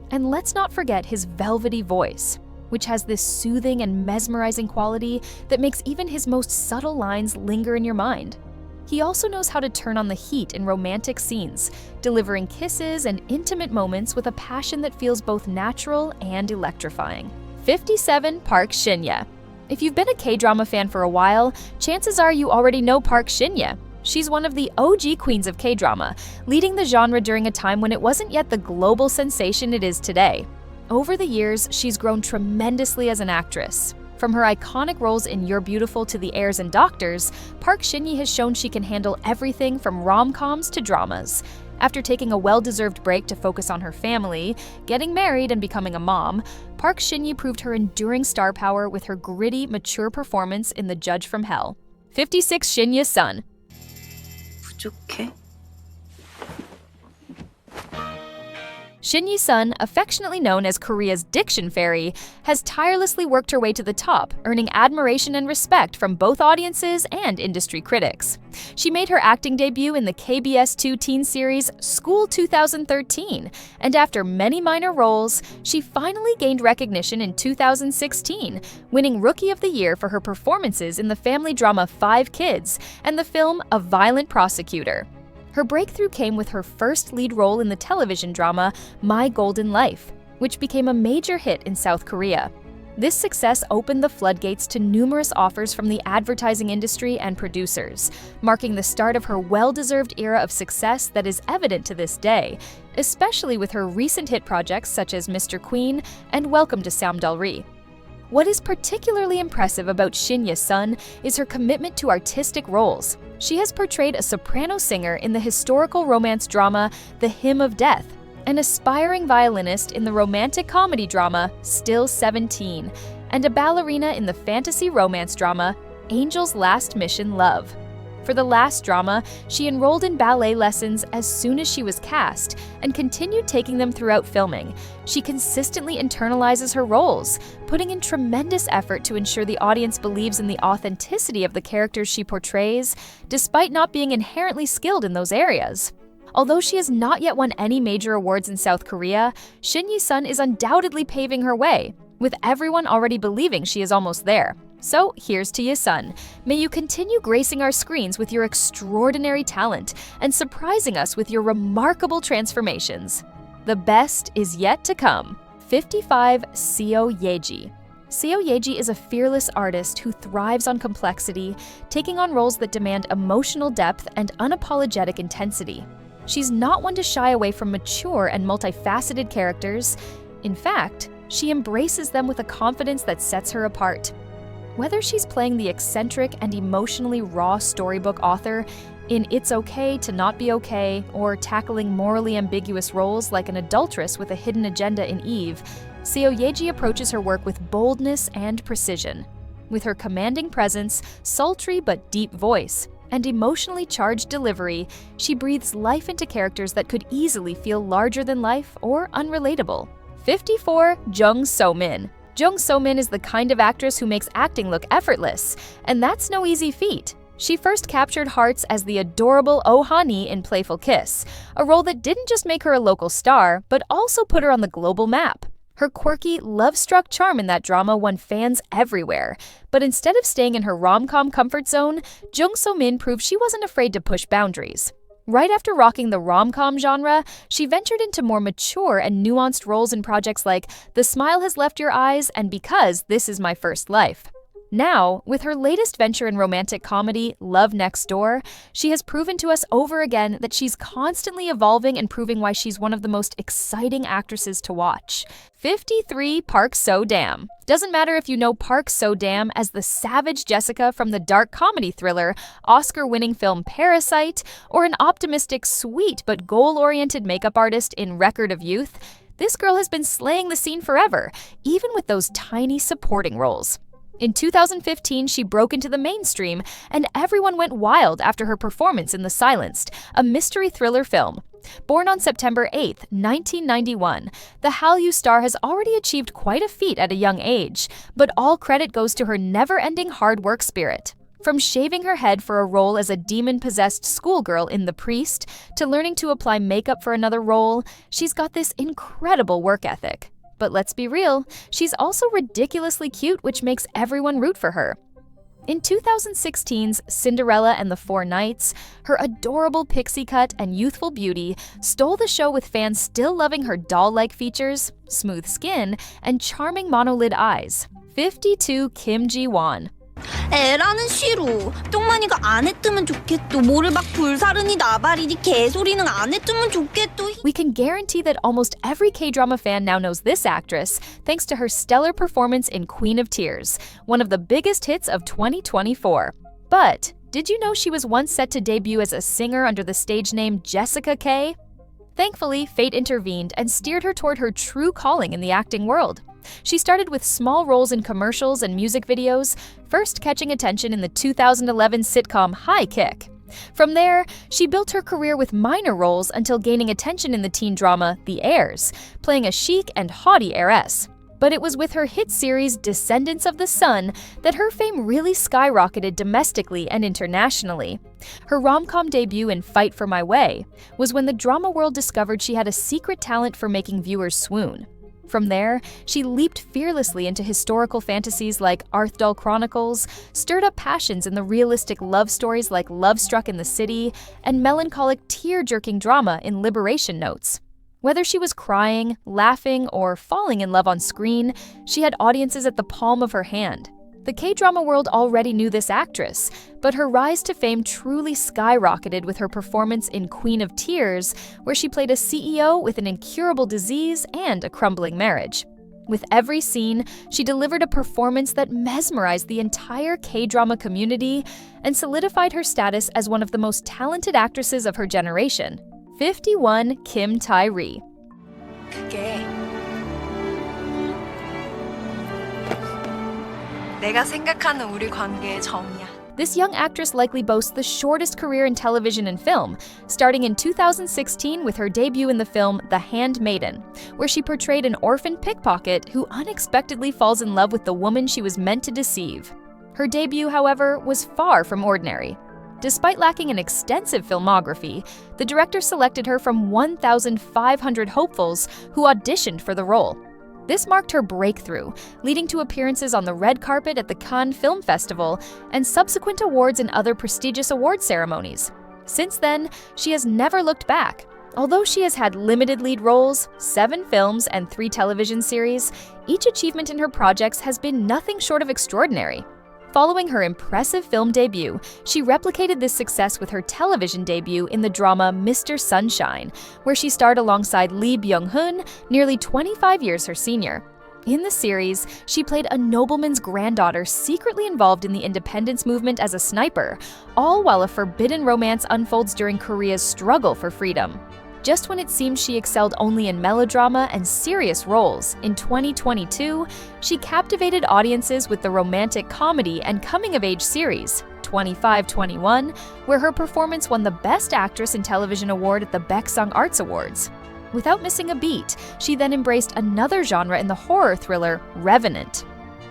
And let's not forget his velvety voice, which has this soothing and mesmerizing quality that makes even his most subtle lines linger in your mind. He also knows how to turn on the heat in romantic scenes, delivering kisses and intimate moments with a passion that feels both natural and electrifying. 57. Park Shin-ye. If you've been a K-drama fan for a while, chances are you already know Park Shin-ye. She's one of the OG queens of K-drama, leading the genre during a time when it wasn't yet the global sensation it is today. Over the years, she's grown tremendously as an actress. From her iconic roles in You're Beautiful to The Heirs and Doctors, Park Shin-ye has shown she can handle everything from rom-coms to dramas. After taking a well-deserved break to focus on her family, getting married, and becoming a mom, Park Shin-ye proved her enduring star power with her gritty, mature performance in The Judge from Hell. 56. Shin-ye's son. 부족해? Shin Ye-sun, affectionately known as Korea's diction fairy, has tirelessly worked her way to the top, earning admiration and respect from both audiences and industry critics. She made her acting debut in the KBS2 teen series School 2013, and after many minor roles, she finally gained recognition in 2016, winning Rookie of the Year for her performances in the family drama 5 Kids and the film A Violent Prosecutor. Her breakthrough came with her first lead role in the television drama My Golden Life, which became a major hit in South Korea. This success opened the floodgates to numerous offers from the advertising industry and producers, marking the start of her well-deserved era of success that is evident to this day, especially with her recent hit projects such as Mr. Queen and Welcome to Samdalri. What is particularly impressive about Shin Ye-sun is her commitment to artistic roles. She has portrayed a soprano singer in the historical romance drama The Hymn of Death, an aspiring violinist in the romantic comedy drama Still 17, and a ballerina in the fantasy romance drama Angel's Last Mission Love. For the last drama, she enrolled in ballet lessons as soon as she was cast and continued taking them throughout filming. She consistently internalizes her roles, putting in tremendous effort to ensure the audience believes in the authenticity of the characters she portrays, despite not being inherently skilled in those areas. Although she has not yet won any major awards in South Korea, Shin Ye-sun is undoubtedly paving her way, with everyone already believing she is almost there. So here's to Ye-sun. May you continue gracing our screens with your extraordinary talent and surprising us with your remarkable transformations. The best is yet to come. 55 Seo Ye-ji. Seo Ye-ji is a fearless artist who thrives on complexity, taking on roles that demand emotional depth and unapologetic intensity. She's not one to shy away from mature and multifaceted characters. In fact, she embraces them with a confidence that sets her apart. Whether she's playing the eccentric and emotionally raw storybook author in It's Okay to Not Be Okay, or tackling morally ambiguous roles like an adulteress with a hidden agenda in Eve, Seo Ye-ji approaches her work with boldness and precision. With her commanding presence, sultry but deep voice, and emotionally charged delivery, she breathes life into characters that could easily feel larger than life or unrelatable. 54 Jung So-min. Jung So-min is the kind of actress who makes acting look effortless, and that's no easy feat. She first captured hearts as the adorable Oh Ha-ni in Playful Kiss, a role that didn't just make her a local star, but also put her on the global map. Her quirky, love-struck charm in that drama won fans everywhere, but instead of staying in her rom-com comfort zone, Jung So-min proved she wasn't afraid to push boundaries. Right after rocking the rom-com genre, she ventured into more mature and nuanced roles in projects like The Smile Has Left Your Eyes and Because This Is My First Life. Now, with her latest venture in romantic comedy, Love Next Door, she has proven to us over again that she's constantly evolving and proving why she's one of the most exciting actresses to watch. 53 Park So-dam. Doesn't matter if you know Park So-dam as the savage Jessica from the dark comedy thriller, Oscar-winning film Parasite, or an optimistic, sweet but goal-oriented makeup artist in Record of Youth, this girl has been slaying the scene forever, even with those tiny supporting roles. In 2015, she broke into the mainstream, and everyone went wild after her performance in The Silenced, a mystery thriller film. Born on September 8, 1991, the Hallyu star has already achieved quite a feat at a young age, but all credit goes to her never-ending hard work spirit. From shaving her head for a role as a demon-possessed schoolgirl in The Priest, to learning to apply makeup for another role, she's got this incredible work ethic. But let's be real, she's also ridiculously cute, which makes everyone root for her. In 2016's Cinderella and the Four Knights, her adorable pixie cut and youthful beauty stole the show, with fans still loving her doll-like features, smooth skin, and charming monolid eyes. 52 Kim Ji-won. 애라는 싫어. 똥만이가 안 했으면 좋겠어. 뭐를 막 불사르니 나발이니 개소리는 안 했으면 좋겠어. We can guarantee that almost every K-drama fan now knows this actress, thanks to her stellar performance in Queen of Tears, one of the biggest hits of 2024. But did you know she was once set to debut as a singer under the stage name Jessica K? Thankfully, fate intervened and steered her toward her true calling in the acting world. She started with small roles in commercials and music videos, first catching attention in the 2011 sitcom Hye-kyo. From there, she built her career with minor roles until gaining attention in the teen drama The Heirs, playing a chic and haughty heiress. But it was with her hit series Descendants of the Sun that her fame really skyrocketed domestically and internationally. Her rom-com debut in Fight for My Way was when the drama world discovered she had a secret talent for making viewers swoon. From there, she leaped fearlessly into historical fantasies like Arthdal Chronicles, stirred up passions in the realistic love stories like Love Struck in the City, and melancholic tear-jerking drama in Liberation Notes. Whether she was crying, laughing, or falling in love on screen, she had audiences at the palm of her hand. The K-drama world already knew this actress, but her rise to fame truly skyrocketed with her performance in Queen of Tears, where she played a CEO with an incurable disease and a crumbling marriage. With every scene, she delivered a performance that mesmerized the entire K-drama community and solidified her status as one of the most talented actresses of her generation. 51 Kim Tae-ri. 그게 내가 생각하는 우리 관계의 정이야. This young actress likely boasts the shortest career in television and film, starting in 2016 with her debut in the film The Handmaiden, where she portrayed an orphan pickpocket who unexpectedly falls in love with the woman she was meant to deceive. Her debut, however, was far from ordinary. Despite lacking an extensive filmography, the director selected her from 1,500 hopefuls who auditioned for the role. This marked her breakthrough, leading to appearances on the red carpet at the Cannes Film Festival and subsequent awards in other prestigious award ceremonies. Since then, she has never looked back. Although she has had limited lead roles, 7 films, and 3 television series, each achievement in her projects has been nothing short of extraordinary. Following her impressive film debut, she replicated this success with her television debut in the drama Mr. Sunshine, where she starred alongside Lee Byung-hun, nearly 25 years her senior. In the series, she played a nobleman's granddaughter secretly involved in the independence movement as a sniper, all while a forbidden romance unfolds during Korea's struggle for freedom. Just when it seemed she excelled only in melodrama and serious roles, in 2022, she captivated audiences with the romantic comedy and coming-of-age series, 2521, where her performance won the Best Actress in Television award at the Baeksang Arts Awards. Without missing a beat, she then embraced another genre in the horror thriller, Revenant.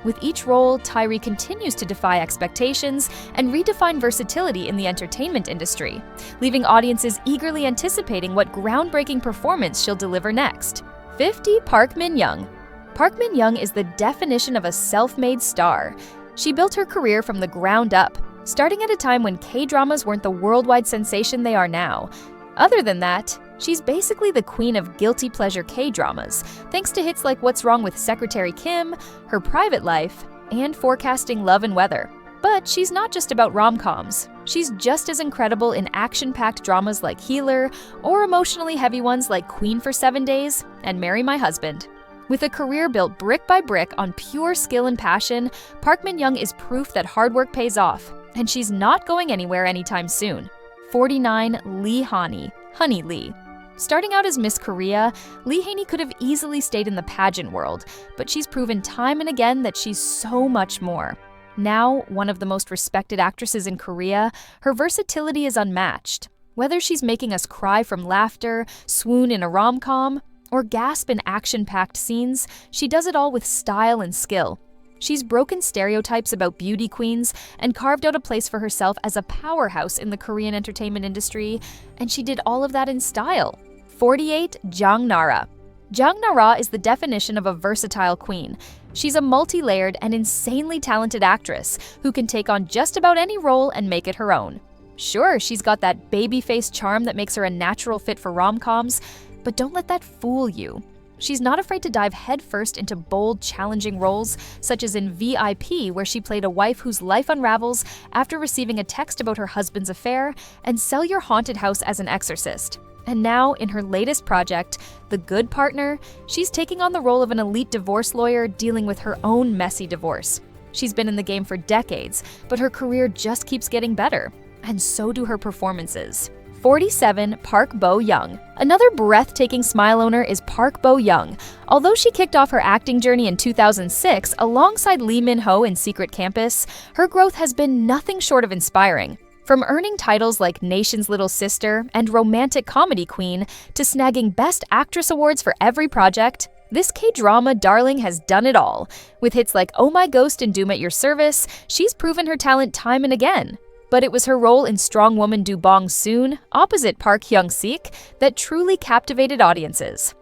With each role, Tae-ri continues to defy expectations and redefine versatility in the entertainment industry, leaving audiences eagerly anticipating what groundbreaking performance she'll deliver next. 50 Park Min-young. Park Min-young is the definition of a self-made star. She built her career from the ground up, starting at a time when K-dramas weren't the worldwide sensation they are now. Other than that, she's basically the queen of guilty pleasure K-dramas, thanks to hits like What's Wrong with Secretary Kim, Her Private Life, and Forecasting Love and Weather. But she's not just about rom-coms. She's just as incredible in action-packed dramas like Healer, or emotionally heavy ones like Queen for 7 Days and Marry My Husband. With a career built brick by brick on pure skill and passion, Park Min-young is proof that hard work pays off, and she's not going anywhere anytime soon. 49 Lee Haney, Honey Lee. Starting out as Miss Korea, Lee Haney could have easily stayed in the pageant world, but she's proven time and again that she's so much more. Now, one of the most respected actresses in Korea, her versatility is unmatched. Whether she's making us cry from laughter, swoon in a rom-com, or gasp in action-packed scenes, she does it all with style and skill. She's broken stereotypes about beauty queens and carved out a place for herself as a powerhouse in the Korean entertainment industry, and she did all of that in style. 48 Jang Nara. Jang Nara is the definition of a versatile queen. She's a multi-layered and insanely talented actress who can take on just about any role and make it her own. Sure, she's got that baby-face charm that makes her a natural fit for rom-coms, but don't let that fool you. She's not afraid to dive headfirst into bold, challenging roles, such as in VIP, where she played a wife whose life unravels after receiving a text about her husband's affair, and Sell Your Haunted House as an exorcist. And now, in her latest project, The Good Partner, she's taking on the role of an elite divorce lawyer dealing with her own messy divorce. She's been in the game for decades, but her career just keeps getting better, and so do her performances. 47 Park Bo-young. Another breathtaking smile owner is Park Bo-young. Although she kicked off her acting journey in 2006 alongside Lee Min-ho in Secret Campus, her growth has been nothing short of inspiring. From earning titles like Nation's Little Sister and Romantic Comedy Queen to snagging Best Actress awards for every project, this K-drama darling has done it all. With hits like Oh My Ghost and Doom at Your Service, she's proven her talent time and again. But it was her role in Strong Woman Do Bong-soon, opposite Park Hyung-sik, that truly captivated audiences.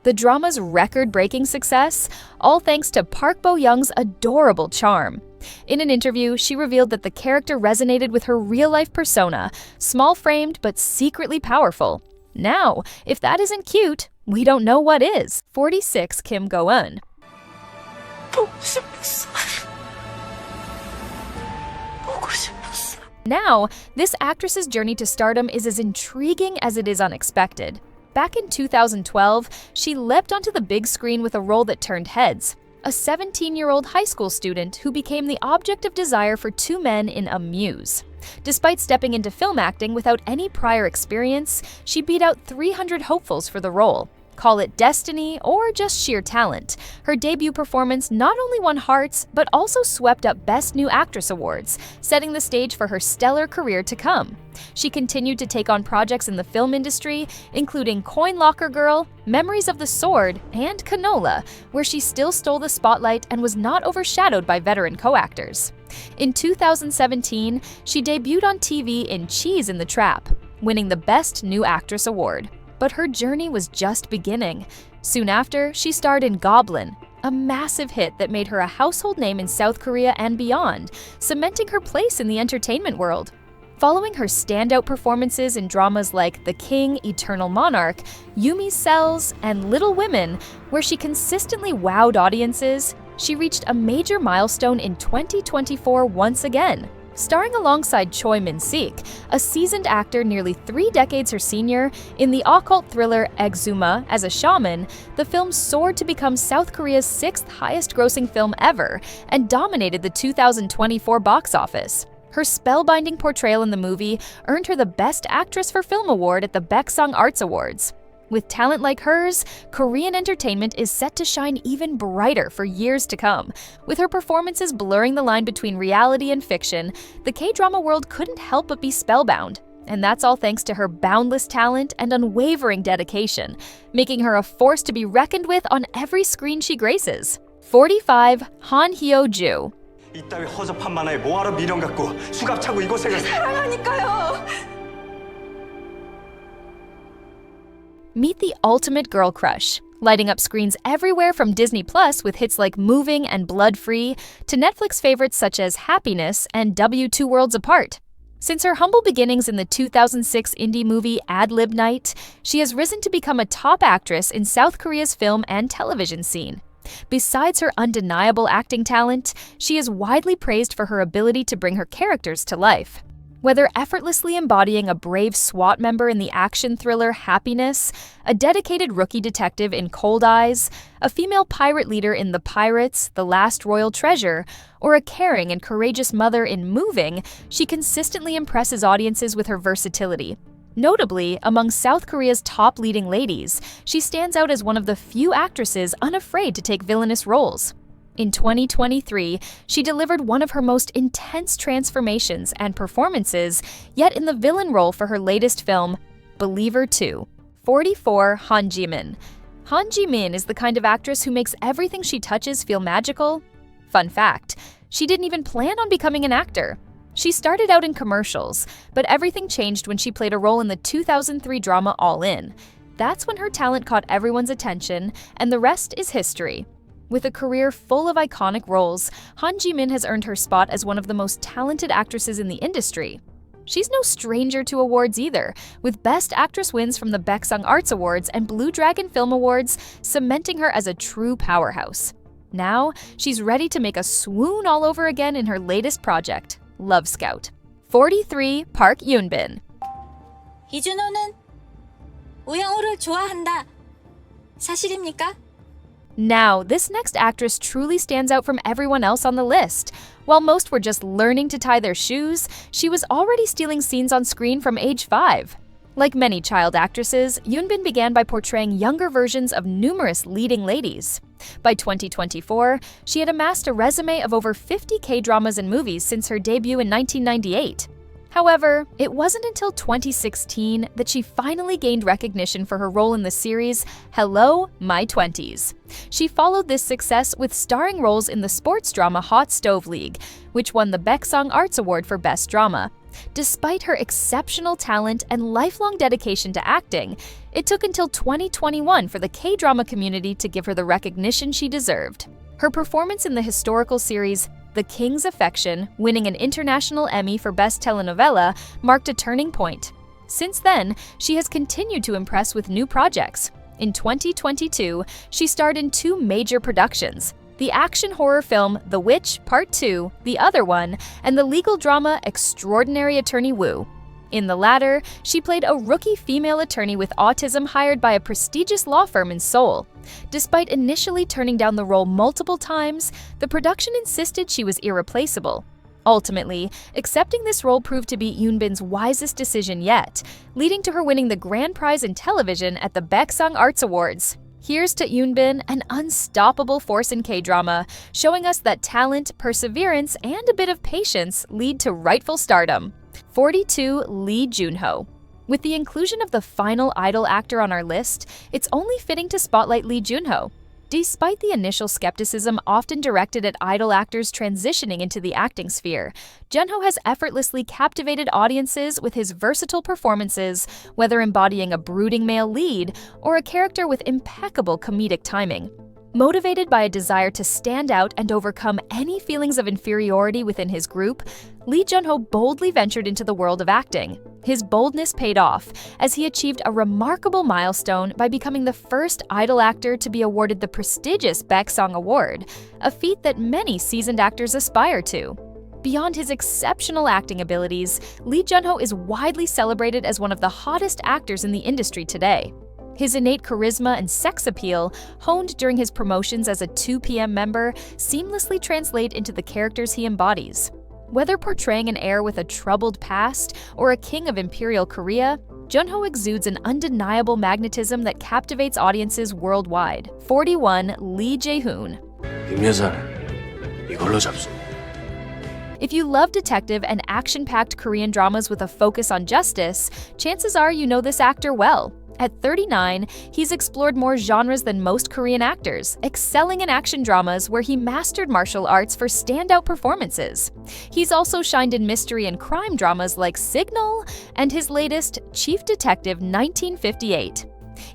The drama's record-breaking success, all thanks to Park Bo-young's adorable charm. In an interview, she revealed that the character resonated with her real-life persona, small-framed but secretly powerful. Now, if that isn't cute, we don't know what is. 46 Kim Go-eun. Now, this actress's journey to stardom is as intriguing as it is unexpected. Back in 2012, she leapt onto the big screen with a role that turned heads. A 17-year-old high school student who became the object of desire for two men in A Muse. Despite stepping into film acting without any prior experience, she beat out 300 hopefuls for the role. Call it destiny or just sheer talent. Her debut performance not only won hearts, but also swept up Best New Actress awards, setting the stage for her stellar career to come. She continued to take on projects in the film industry, including Coin Locker Girl, Memories of the Sword, and Canola, where she still stole the spotlight and was not overshadowed by veteran co-actors. In 2017, she debuted on TV in Cheese in the Trap, winning the Best New Actress award. But her journey was just beginning. Soon after, she starred in Goblin, a massive hit that made her a household name in South Korea and beyond, cementing her place in the entertainment world. Following her standout performances in dramas like The King, Eternal Monarch, Yumi's Cells, and Little Women, where she consistently wowed audiences, she reached a major milestone in 2024 once again. Starring alongside Choi Min-sik, a seasoned actor nearly 3 decades her senior, in the occult thriller Exuma as a shaman, the film soared to become South Korea's 6th highest-grossing film ever and dominated the 2024 box office. Her spellbinding portrayal in the movie earned her the Best Actress for Film award at the Baeksang Arts Awards. With talent like hers, Korean entertainment is set to shine even brighter for years to come. With her performances blurring the line between reality and fiction, the K-drama world couldn't help but be spellbound. And that's all thanks to her boundless talent and unwavering dedication, making her a force to be reckoned with on every screen she graces. 45. Han Hye-joo. 이따위 허접한 만화에 뭐하러 미련 갖고 수갑 차고 이곳에 사랑하니까요. Meet the ultimate girl crush, lighting up screens everywhere from Disney Plus with hits like Moving and Blood Free to Netflix favorites such as Happiness and W2 Worlds Apart. Since her humble beginnings in the 2006 indie movie Ad Lib Night, she has risen to become a top actress in South Korea's film and television scene. Besides her undeniable acting talent, she is widely praised for her ability to bring her characters to life. Whether effortlessly embodying a brave SWAT member in the action thriller Happiness, a dedicated rookie detective in Cold Eyes, a female pirate leader in The Pirates, The Last Royal Treasure, or a caring and courageous mother in Moving, she consistently impresses audiences with her versatility. Notably, among South Korea's top leading ladies, she stands out as one of the few actresses unafraid to take villainous roles. In 2023, she delivered one of her most intense transformations and performances, yet in the villain role for her latest film, Believer 2. 44. Han Ji-min. Han Ji-min is the kind of actress who makes everything she touches feel magical. Fun fact, she didn't even plan on becoming an actor. She started out in commercials, but everything changed when she played a role in the 2003 drama All In. That's when her talent caught everyone's attention, and the rest is history. With a career full of iconic roles, Han Ji-min has earned her spot as one of the most talented actresses in the industry. She's no stranger to awards either, with Best Actress wins from the Baeksang Arts Awards and Blue Dragon Film Awards, cementing her as a true powerhouse. Now, she's ready to make a swoon all over again in her latest project, Love Scout. 43. Park Yoon-bin. 이준호는 우영우를 좋아한다. 사실입니까? Now, this next actress truly stands out from everyone else on the list. While most were just learning to tie their shoes, she was already stealing scenes on screen from age 5. Like many child actresses, Yoonbin began by portraying younger versions of numerous leading ladies. By 2024, she had amassed a resume of over 50 K-dramas and movies since her debut in 1998. However, it wasn't until 2016 that she finally gained recognition for her role in the series Hello, My 20s. She followed this success with starring roles in the sports drama Hot Stove League, which won the Baeksang Arts Award for Best Drama. Despite her exceptional talent and lifelong dedication to acting, it took until 2021 for the K-drama community to give her the recognition she deserved. Her performance in the historical series The King's Affection, winning an international Emmy for Best Telenovela, marked a turning point. Since then, she has continued to impress with new projects. In 2022, she starred in 2 major productions: the action horror film The Witch Part 2, The Other One, and the legal drama Extraordinary Attorney Woo. In the latter, she played a rookie female attorney with autism hired by a prestigious law firm in Seoul. Despite initially turning down the role multiple times, the production insisted she was irreplaceable. Ultimately, accepting this role proved to be Yoonbin's wisest decision yet, leading to her winning the grand prize in television at the Baeksang Arts Awards. Here's to Yoonbin, an unstoppable force in K-drama, showing us that talent, perseverance, and a bit of patience lead to rightful stardom. 42. Lee Jun-ho. With the inclusion of the final idol actor on our list, it's only fitting to spotlight Lee Jun-ho. Despite the initial skepticism often directed at idol actors transitioning into the acting sphere, Jun-ho has effortlessly captivated audiences with his versatile performances, whether embodying a brooding male lead or a character with impeccable comedic timing. Motivated by a desire to stand out and overcome any feelings of inferiority within his group, Lee Jun-ho boldly ventured into the world of acting. His boldness paid off, as he achieved a remarkable milestone by becoming the first idol actor to be awarded the prestigious Baeksang Award, a feat that many seasoned actors aspire to. Beyond his exceptional acting abilities, Lee Jun-ho is widely celebrated as one of the hottest actors in the industry today. His innate charisma and sex appeal, honed during his promotions as a 2PM member, seamlessly translate into the characters he embodies. Whether portraying an heir with a troubled past or a king of Imperial Korea, Jun-ho exudes an undeniable magnetism that captivates audiences worldwide. 41. Lee Ji-hoon. 김 여사는 이걸로 잡수. If you love detective and action-packed Korean dramas with a focus on justice, chances are you know this actor well. At 39, he's explored more genres than most Korean actors, excelling in action dramas where he mastered martial arts for standout performances. He's also shined in mystery and crime dramas like Signal and his latest, Chief Detective 1958.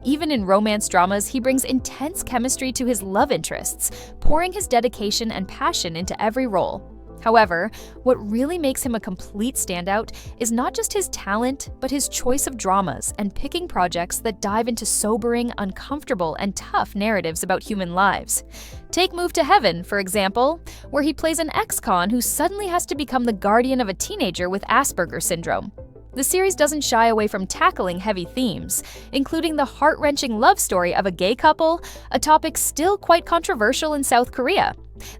Even in romance dramas, he brings intense chemistry to his love interests, pouring his dedication and passion into every role. However, what really makes him a complete standout is not just his talent, but his choice of dramas and picking projects that dive into sobering, uncomfortable, and tough narratives about human lives. Take Move to Heaven, for example, where he plays an ex-con who suddenly has to become the guardian of a teenager with Asperger's syndrome. The series doesn't shy away from tackling heavy themes, including the heart-wrenching love story of a gay couple, a topic still quite controversial in South Korea.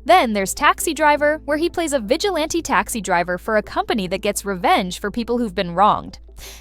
Then there's Taxi Driver, where he plays a vigilante taxi driver for a company that gets revenge for people who've been wronged.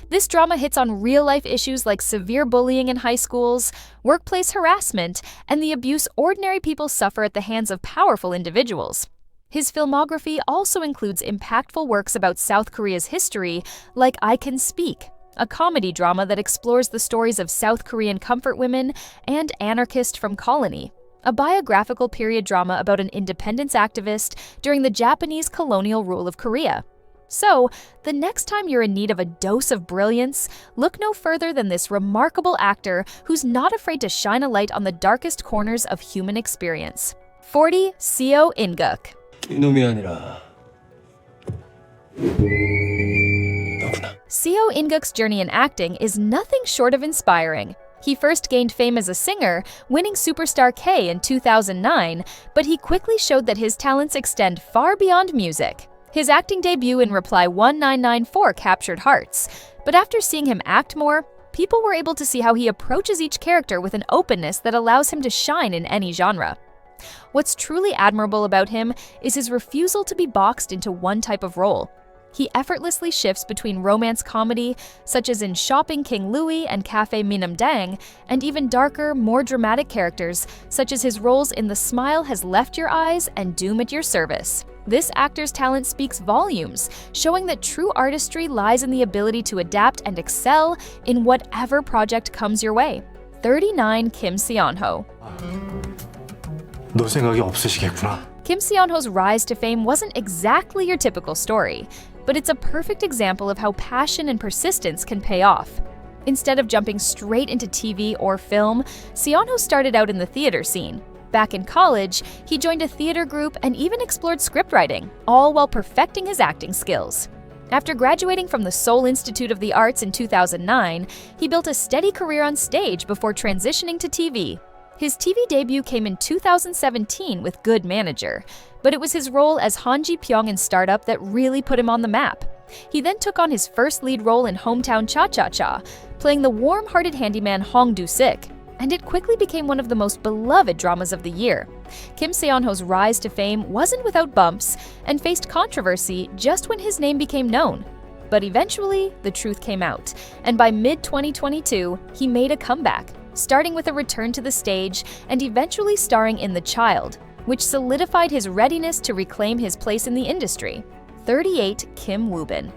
This drama hits on real-life issues like severe bullying in high schools, workplace harassment, and the abuse ordinary people suffer at the hands of powerful individuals. His filmography also includes impactful works about South Korea's history, like I Can Speak, a comedy drama that explores the stories of South Korean comfort women, and Anarchist from Colony, a biographical period drama about an independence activist during the Japanese colonial rule of Korea. So, the next time you're in need of a dose of brilliance, look no further than this remarkable actor who's not afraid to shine a light on the darkest corners of human experience. 40. Seo In-guk. 이놈이 아니라 너구나. Seo In-guk's journey in acting is nothing short of inspiring. He first gained fame as a singer, winning Superstar K in 2009, but he quickly showed that his talents extend far beyond music. His acting debut in Reply 1994 captured hearts, but after seeing him act more, people were able to see how he approaches each character with an openness that allows him to shine in any genre. What's truly admirable about him is his refusal to be boxed into one type of role. He effortlessly shifts between romance comedy, such as in Shopping King Louis and Cafe Minam Dang, and even darker, more dramatic characters, such as his roles in The Smile Has Left Your Eyes and Doom at Your Service. This actor's talent speaks volumes, showing that true artistry lies in the ability to adapt and excel in whatever project comes your way. 39. Kim Se-yeon-ho. 너 생각이 없으시겠구나. Kim Se-yeon-ho's rise to fame wasn't exactly your typical story, but it's a perfect example of how passion and persistence can pay off. Instead of jumping straight into TV or film, Se-yeon-ho started out in the theater scene. Back in college, he joined a theater group and even explored scriptwriting, all while perfecting his acting skills. After graduating from the Seoul Institute of the Arts in 2009, he built a steady career on stage before transitioning to TV. His TV debut came in 2017 with Good Manager, but it was his role as Han Ji-pyong in Startup that really put him on the map. He then took on his first lead role in Hometown Cha-Cha-Cha, playing the warm-hearted handyman Hong Do-sik, and it quickly became one of the most beloved dramas of the year. Kim Se-yeon-ho's rise to fame wasn't without bumps and faced controversy just when his name became known. But eventually, the truth came out, and by mid-2022, he made a comeback, starting with a return to the stage and eventually starring in The Child, which solidified his readiness to reclaim his place in the industry. 38. Kim Woo-bin.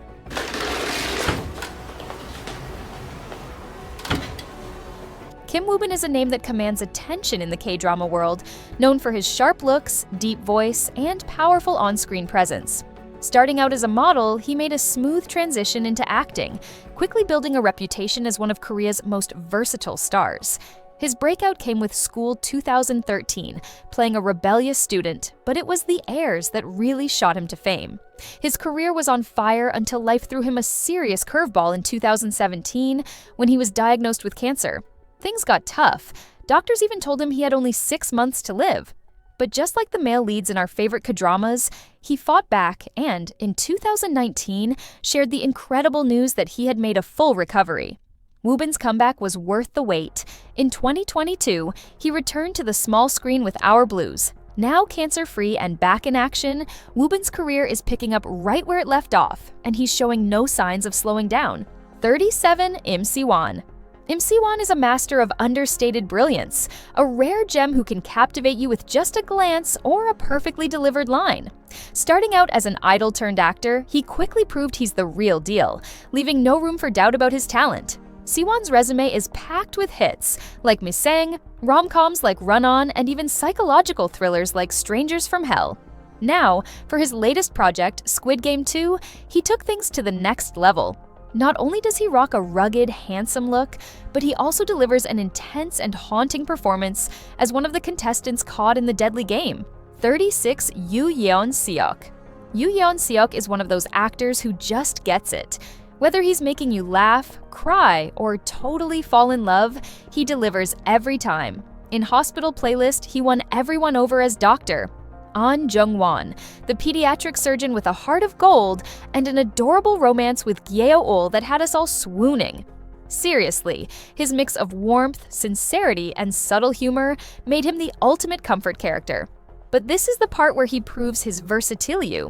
Kim Woo-bin is a name that commands attention in the K-drama world, known for his sharp looks, deep voice, and powerful on-screen presence. Starting out as a model, he made a smooth transition into acting, quickly building a reputation as one of Korea's most versatile stars. His breakout came with School 2013, playing a rebellious student, but it was The Heirs that really shot him to fame. His career was on fire until life threw him a serious curveball in 2017 when he was diagnosed with cancer. Things got tough. Doctors even told him he had only 6 months to live. But just like the male leads in our favorite K-dramas, he fought back and, in 2019, shared the incredible news that he had made a full recovery. Woo-bin's comeback was worth the wait. In 2022, he returned to the small screen with Our Blues. Now cancer-free and back in action, Woo-bin's career is picking up right where it left off, and he's showing no signs of slowing down. 37. Im Si-won. Im Si-won is a master of understated brilliance, a rare gem who can captivate you with just a glance or a perfectly delivered line. Starting out as an idol-turned-actor, he quickly proved he's the real deal, leaving no room for doubt about his talent. Si-won's resume is packed with hits, like Misang, rom-coms like Run On, and even psychological thrillers like Strangers from Hell. Now, for his latest project, Squid Game 2, he took things to the next level. Not only does he rock a rugged, handsome look, but he also delivers an intense and haunting performance as one of the contestants caught in the deadly game. 36. Yoo-yeon Seok. Yoo-yeon Seok is one of those actors who just gets it. Whether he's making you laugh, cry, or totally fall in love, he delivers every time. In Hospital Playlist, he won everyone over as Doctor. An Jung-won, the pediatric surgeon with a heart of gold and an adorable romance with Ye-ol that had us all swooning. Seriously, his mix of warmth, sincerity, and subtle humor made him the ultimate comfort character. But this is the part where he proves his versatility.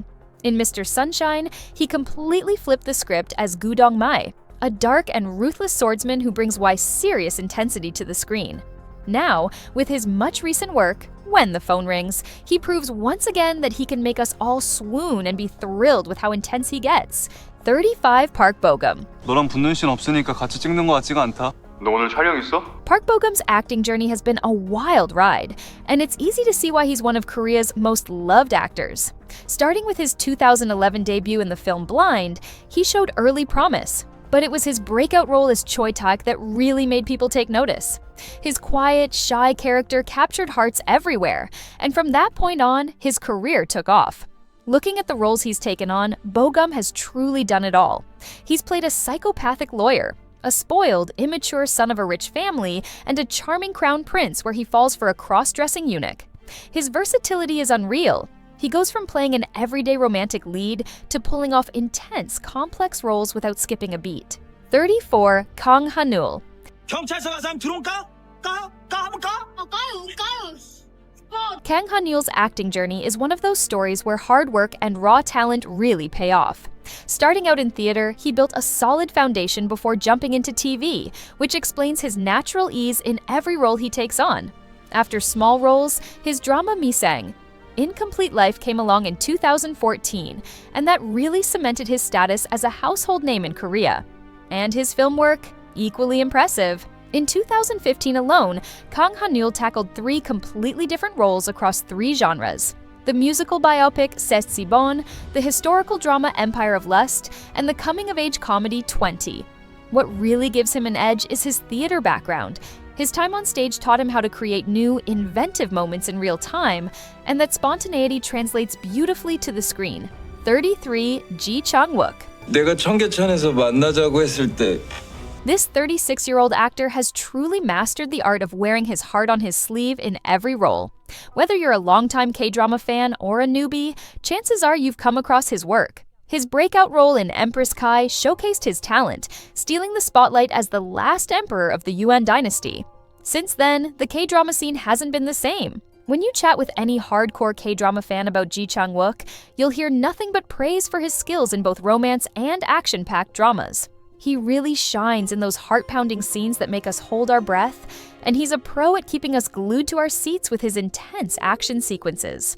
In Mr. Sunshine, he completely flipped the script as Gu Dong-mai, a dark and ruthless swordsman who brings serious intensity to the screen. Now, with his much recent work, When the Phone Rings, he proves once again that he can make us all swoon and be thrilled with how intense he gets. 35. Park Bo-gum. 너랑 붙는 씬 없으니까 같이 찍는 거 같지가 않다. 너 오늘 촬영 있어? Park Bo-gum's acting journey has been a wild ride, and it's easy to see why he's one of Korea's most loved actors. Starting with his 2011 debut in the film Blind, he showed early promise. But it was his breakout role as Choi Tak that really made people take notice. His quiet, shy character captured hearts everywhere, and from that point on, his career took off. Looking at the roles he's taken on, Bo-gum has truly done it all. He's played a psychopathic lawyer, a spoiled, immature son of a rich family, and a charming crown prince where he falls for a cross-dressing eunuch. His versatility is unreal. He goes from playing an everyday romantic lead to pulling off intense, complex roles without skipping a beat. 34. Kang Han-ul. 경찰서 가서 한번 들어올까? 한번 가? Kang Han-ul's acting journey is one of those stories where hard work and raw talent really pay off. Starting out in theater, he built a solid foundation before jumping into TV, which explains his natural ease in every role he takes on. After small roles, his drama Misang, Incomplete Life came along in 2014, and that really cemented his status as a household name in Korea. And his film work? Equally impressive. In 2015 alone, Kang Han-yul tackled 3 completely different roles across 3 genres: the musical biopic Sesibon, the historical drama Empire of Lust, and the coming-of-age comedy 20. What really gives him an edge is his theater background. His time on stage taught him how to create new, inventive moments in real time, and that spontaneity translates beautifully to the screen. 33. Ji Chang-wook. 내가 청계천에서 만나자고 했을 때 This 36-year-old actor has truly mastered the art of wearing his heart on his sleeve in every role. Whether you're a longtime K-drama fan or a newbie, chances are you've come across his work. His breakout role in Empress Kai showcased his talent, stealing the spotlight as the last emperor of the Yuan dynasty. Since then, the K-drama scene hasn't been the same. When you chat with any hardcore K-drama fan about Ji Chang-wook, you'll hear nothing but praise for his skills in both romance and action-packed dramas. He really shines in those heart-pounding scenes that make us hold our breath, and he's a pro at keeping us glued to our seats with his intense action sequences.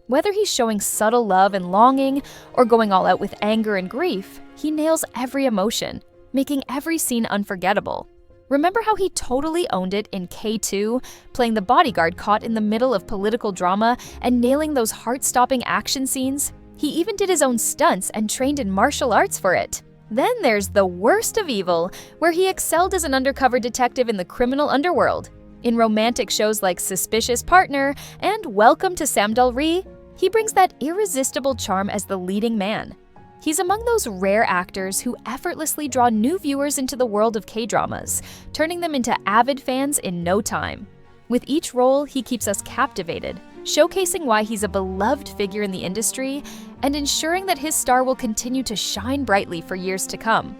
Whether he's showing subtle love and longing, or going all out with anger and grief, he nails every emotion, making every scene unforgettable. Remember how he totally owned it in K2, playing the bodyguard caught in the middle of political drama and nailing those heart-stopping action scenes? He even did his own stunts and trained in martial arts for it. Then there's The Worst of Evil, where he excelled as an undercover detective in the criminal underworld. In romantic shows like Suspicious Partner and Welcome to Samdal-ri, he brings that irresistible charm as the leading man. He's among those rare actors who effortlessly draw new viewers into the world of K-dramas, turning them into avid fans in no time. With each role, he keeps us captivated, showcasing why he's a beloved figure in the industry and ensuring that his star will continue to shine brightly for years to come.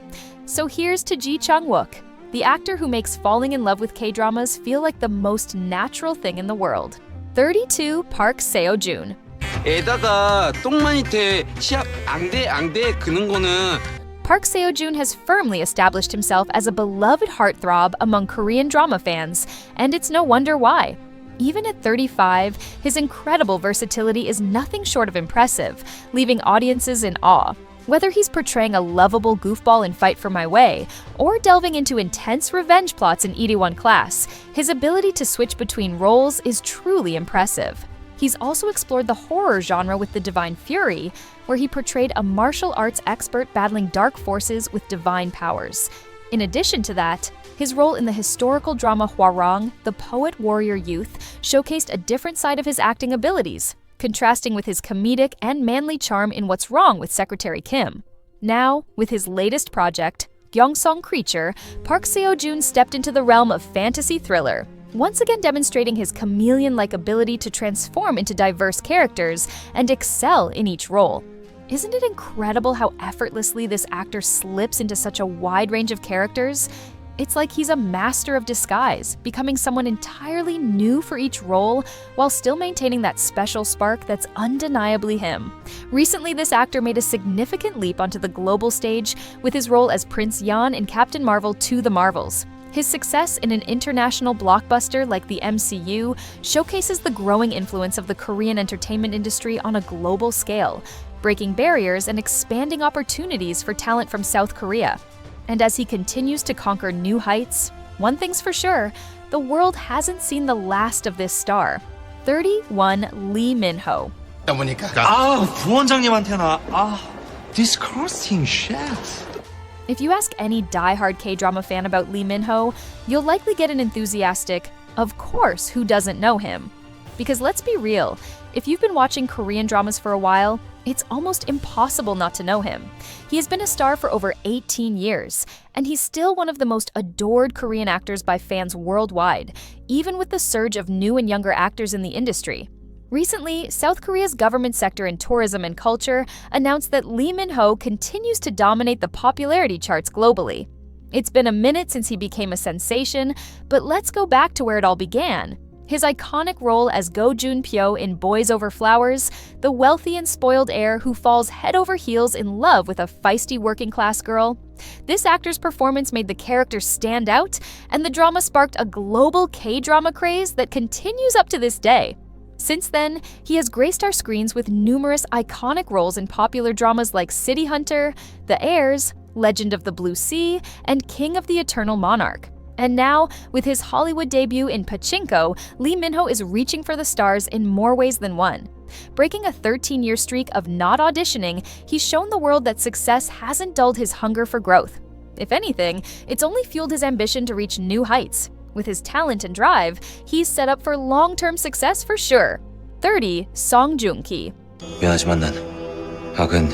So here's to Ji Chang-wook, the actor who makes falling in love with K-dramas feel like the most natural thing in the world. 32. Park Seo-joon. 에다가 똥마니테 시합 앙대 그는 거는 Park Seo-joon has firmly established himself as a beloved heartthrob among Korean drama fans, and it's no wonder why. Even at 35, his incredible versatility is nothing short of impressive, leaving audiences in awe. Whether he's portraying a lovable goofball in Fight for My Way, or delving into intense revenge plots in Itaewon Class, his ability to switch between roles is truly impressive. He's also explored the horror genre with The Divine Fury, where he portrayed a martial arts expert battling dark forces with divine powers. In addition to that, his role in the historical drama Hwarang, The Poet Warrior Youth, showcased a different side of his acting abilities, contrasting with his comedic and manly charm in What's Wrong with Secretary Kim. Now, with his latest project, Gyeongsong Creature, Park Seo-joon stepped into the realm of fantasy thriller, once again demonstrating his chameleon-like ability to transform into diverse characters and excel in each role. Isn't it incredible how effortlessly this actor slips into such a wide range of characters? It's like he's a master of disguise, becoming someone entirely new for each role while still maintaining that special spark that's undeniably him. Recently, this actor made a significant leap onto the global stage with his role as Prince Yan in Captain Marvel 2: The Marvels. His success in an international blockbuster like the MCU showcases the growing influence of the Korean entertainment industry on a global scale, breaking barriers and expanding opportunities for talent from South Korea. And as he continues to conquer new heights, one thing's for sure, the world hasn't seen the last of this star. 31. Lee Min-ho. 부원장님한테나 disgusting shit. If you ask any die-hard K-drama fan about Lee Min-ho, you'll likely get an enthusiastic, "Of course, who doesn't know him?" Because let's be real, if you've been watching Korean dramas for a while, it's almost impossible not to know him. He has been a star for over 18 years, and he's still one of the most adored Korean actors by fans worldwide, even with the surge of new and younger actors in the industry. Recently, South Korea's government sector in tourism and culture announced that Lee Min-ho continues to dominate the popularity charts globally. It's been a minute since he became a sensation, but let's go back to where it all began. His iconic role as Go Joon-pyo in Boys Over Flowers, the wealthy and spoiled heir who falls head over heels in love with a feisty working-class girl. This actor's performance made the character stand out, and the drama sparked a global K-drama craze that continues up to this day. Since then, he has graced our screens with numerous iconic roles in popular dramas like City Hunter, The Heirs, Legend of the Blue Sea, and King of the Eternal Monarch. And now, with his Hollywood debut in Pachinko, Lee Min-ho is reaching for the stars in more ways than one. Breaking a 13-year streak of not auditioning, he's shown the world that success hasn't dulled his hunger for growth. If anything, it's only fueled his ambition to reach new heights. With his talent and drive, he's set up for long-term success for sure. 30. Song Joong-ki. 미안하지만 난 악은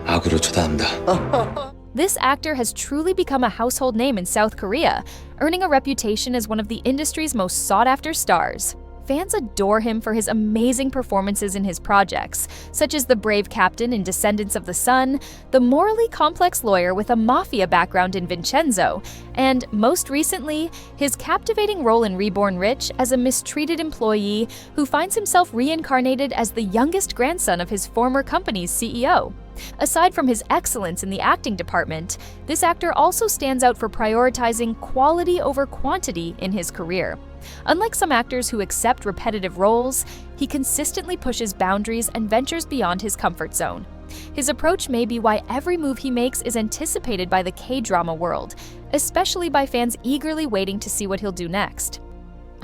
악으로 처단한다. This actor has truly become a household name in South Korea, earning a reputation as one of the industry's most sought-after stars. Fans adore him for his amazing performances in his projects, such as the brave captain in Descendants of the Sun, the morally complex lawyer with a mafia background in Vincenzo, and, most recently, his captivating role in Reborn Rich as a mistreated employee who finds himself reincarnated as the youngest grandson of his former company's CEO. Aside from his excellence in the acting department, this actor also stands out for prioritizing quality over quantity in his career. Unlike some actors who accept repetitive roles, he consistently pushes boundaries and ventures beyond his comfort zone. His approach may be why every move he makes is anticipated by the K-drama world, especially by fans eagerly waiting to see what he'll do next.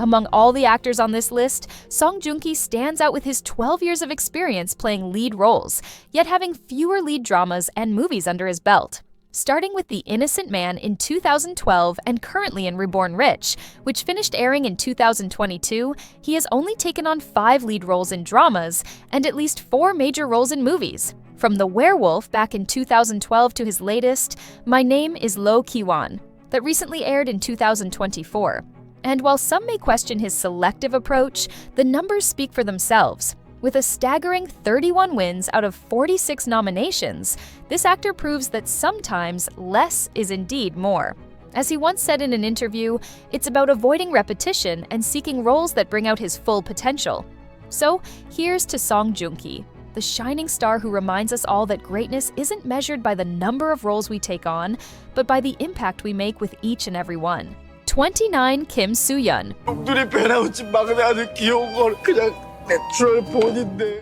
Among all the actors on this list, Song Joong-ki stands out with his 12 years of experience playing lead roles, yet having fewer lead dramas and movies under his belt. Starting with The Innocent Man in 2012 and currently in Reborn Rich, which finished airing in 2022, he has only taken on 5 lead roles in dramas and at least 4 major roles in movies. From The Werewolf back in 2012 to his latest, My Name is Lo Ki-wan, that recently aired in 2024. And while some may question his selective approach, the numbers speak for themselves. With a staggering 31 wins out of 46 nominations, this actor proves that sometimes less is indeed more. As he once said in an interview, it's about avoiding repetition and seeking roles that bring out his full potential. So here's to Song Joong-ki, the shining star who reminds us all that greatness isn't measured by the number of roles we take on, but by the impact we make with each and every one. 29. Kim So-yeon.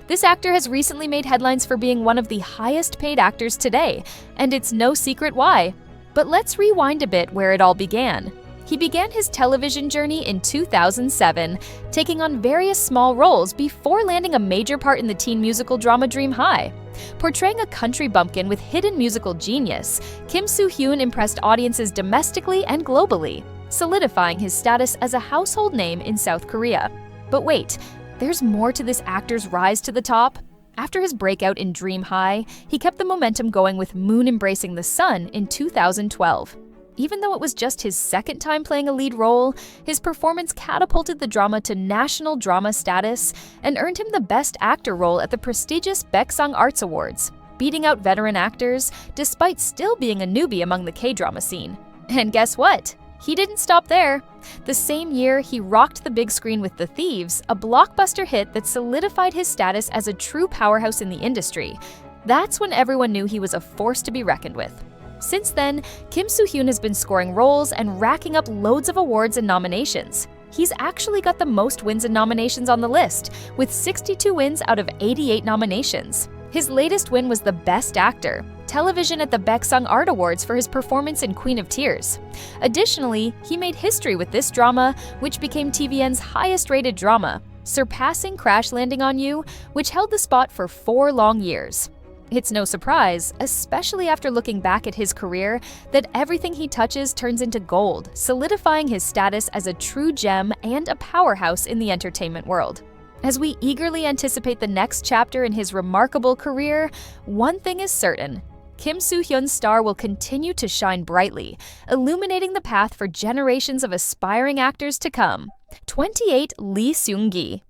This actor has recently made headlines for being one of the highest paid actors today, and it's no secret why. But let's rewind a bit where it all began. He began his television journey in 2007, taking on various small roles before landing a major part in the teen musical drama Dream High. Portraying a country bumpkin with hidden musical genius, Kim So-hyun impressed audiences domestically and globally, solidifying his status as a household name in South Korea. But wait, there's more to this actor's rise to the top. After his breakout in Dream High, he kept the momentum going with Moon Embracing the Sun in 2012. Even though it was just his second time playing a lead role, his performance catapulted the drama to national drama status and earned him the Best Actor role at the prestigious Baeksang Arts Awards, beating out veteran actors despite still being a newbie among the K-drama scene. And guess what? He didn't stop there. The same year, he rocked the big screen with The Thieves, a blockbuster hit that solidified his status as a true powerhouse in the industry. That's when everyone knew he was a force to be reckoned with. Since then, Kim So-hyun has been scoring roles and racking up loads of awards and nominations. He's actually got the most wins and nominations on the list, with 62 wins out of 88 nominations. His latest win was the Best Actor, television at the Baeksang Art Awards for his performance in Queen of Tears. Additionally, he made history with this drama, which became TVN's highest-rated drama, surpassing Crash Landing on You, which held the spot for 4 long years. It's no surprise, especially after looking back at his career, that everything he touches turns into gold, solidifying his status as a true gem and a powerhouse in the entertainment world. As we eagerly anticipate the next chapter in his remarkable career, one thing is certain: Kim So-hyun's star will continue to shine brightly, illuminating the path for generations of aspiring actors to come. 28. Lee Seung-gi.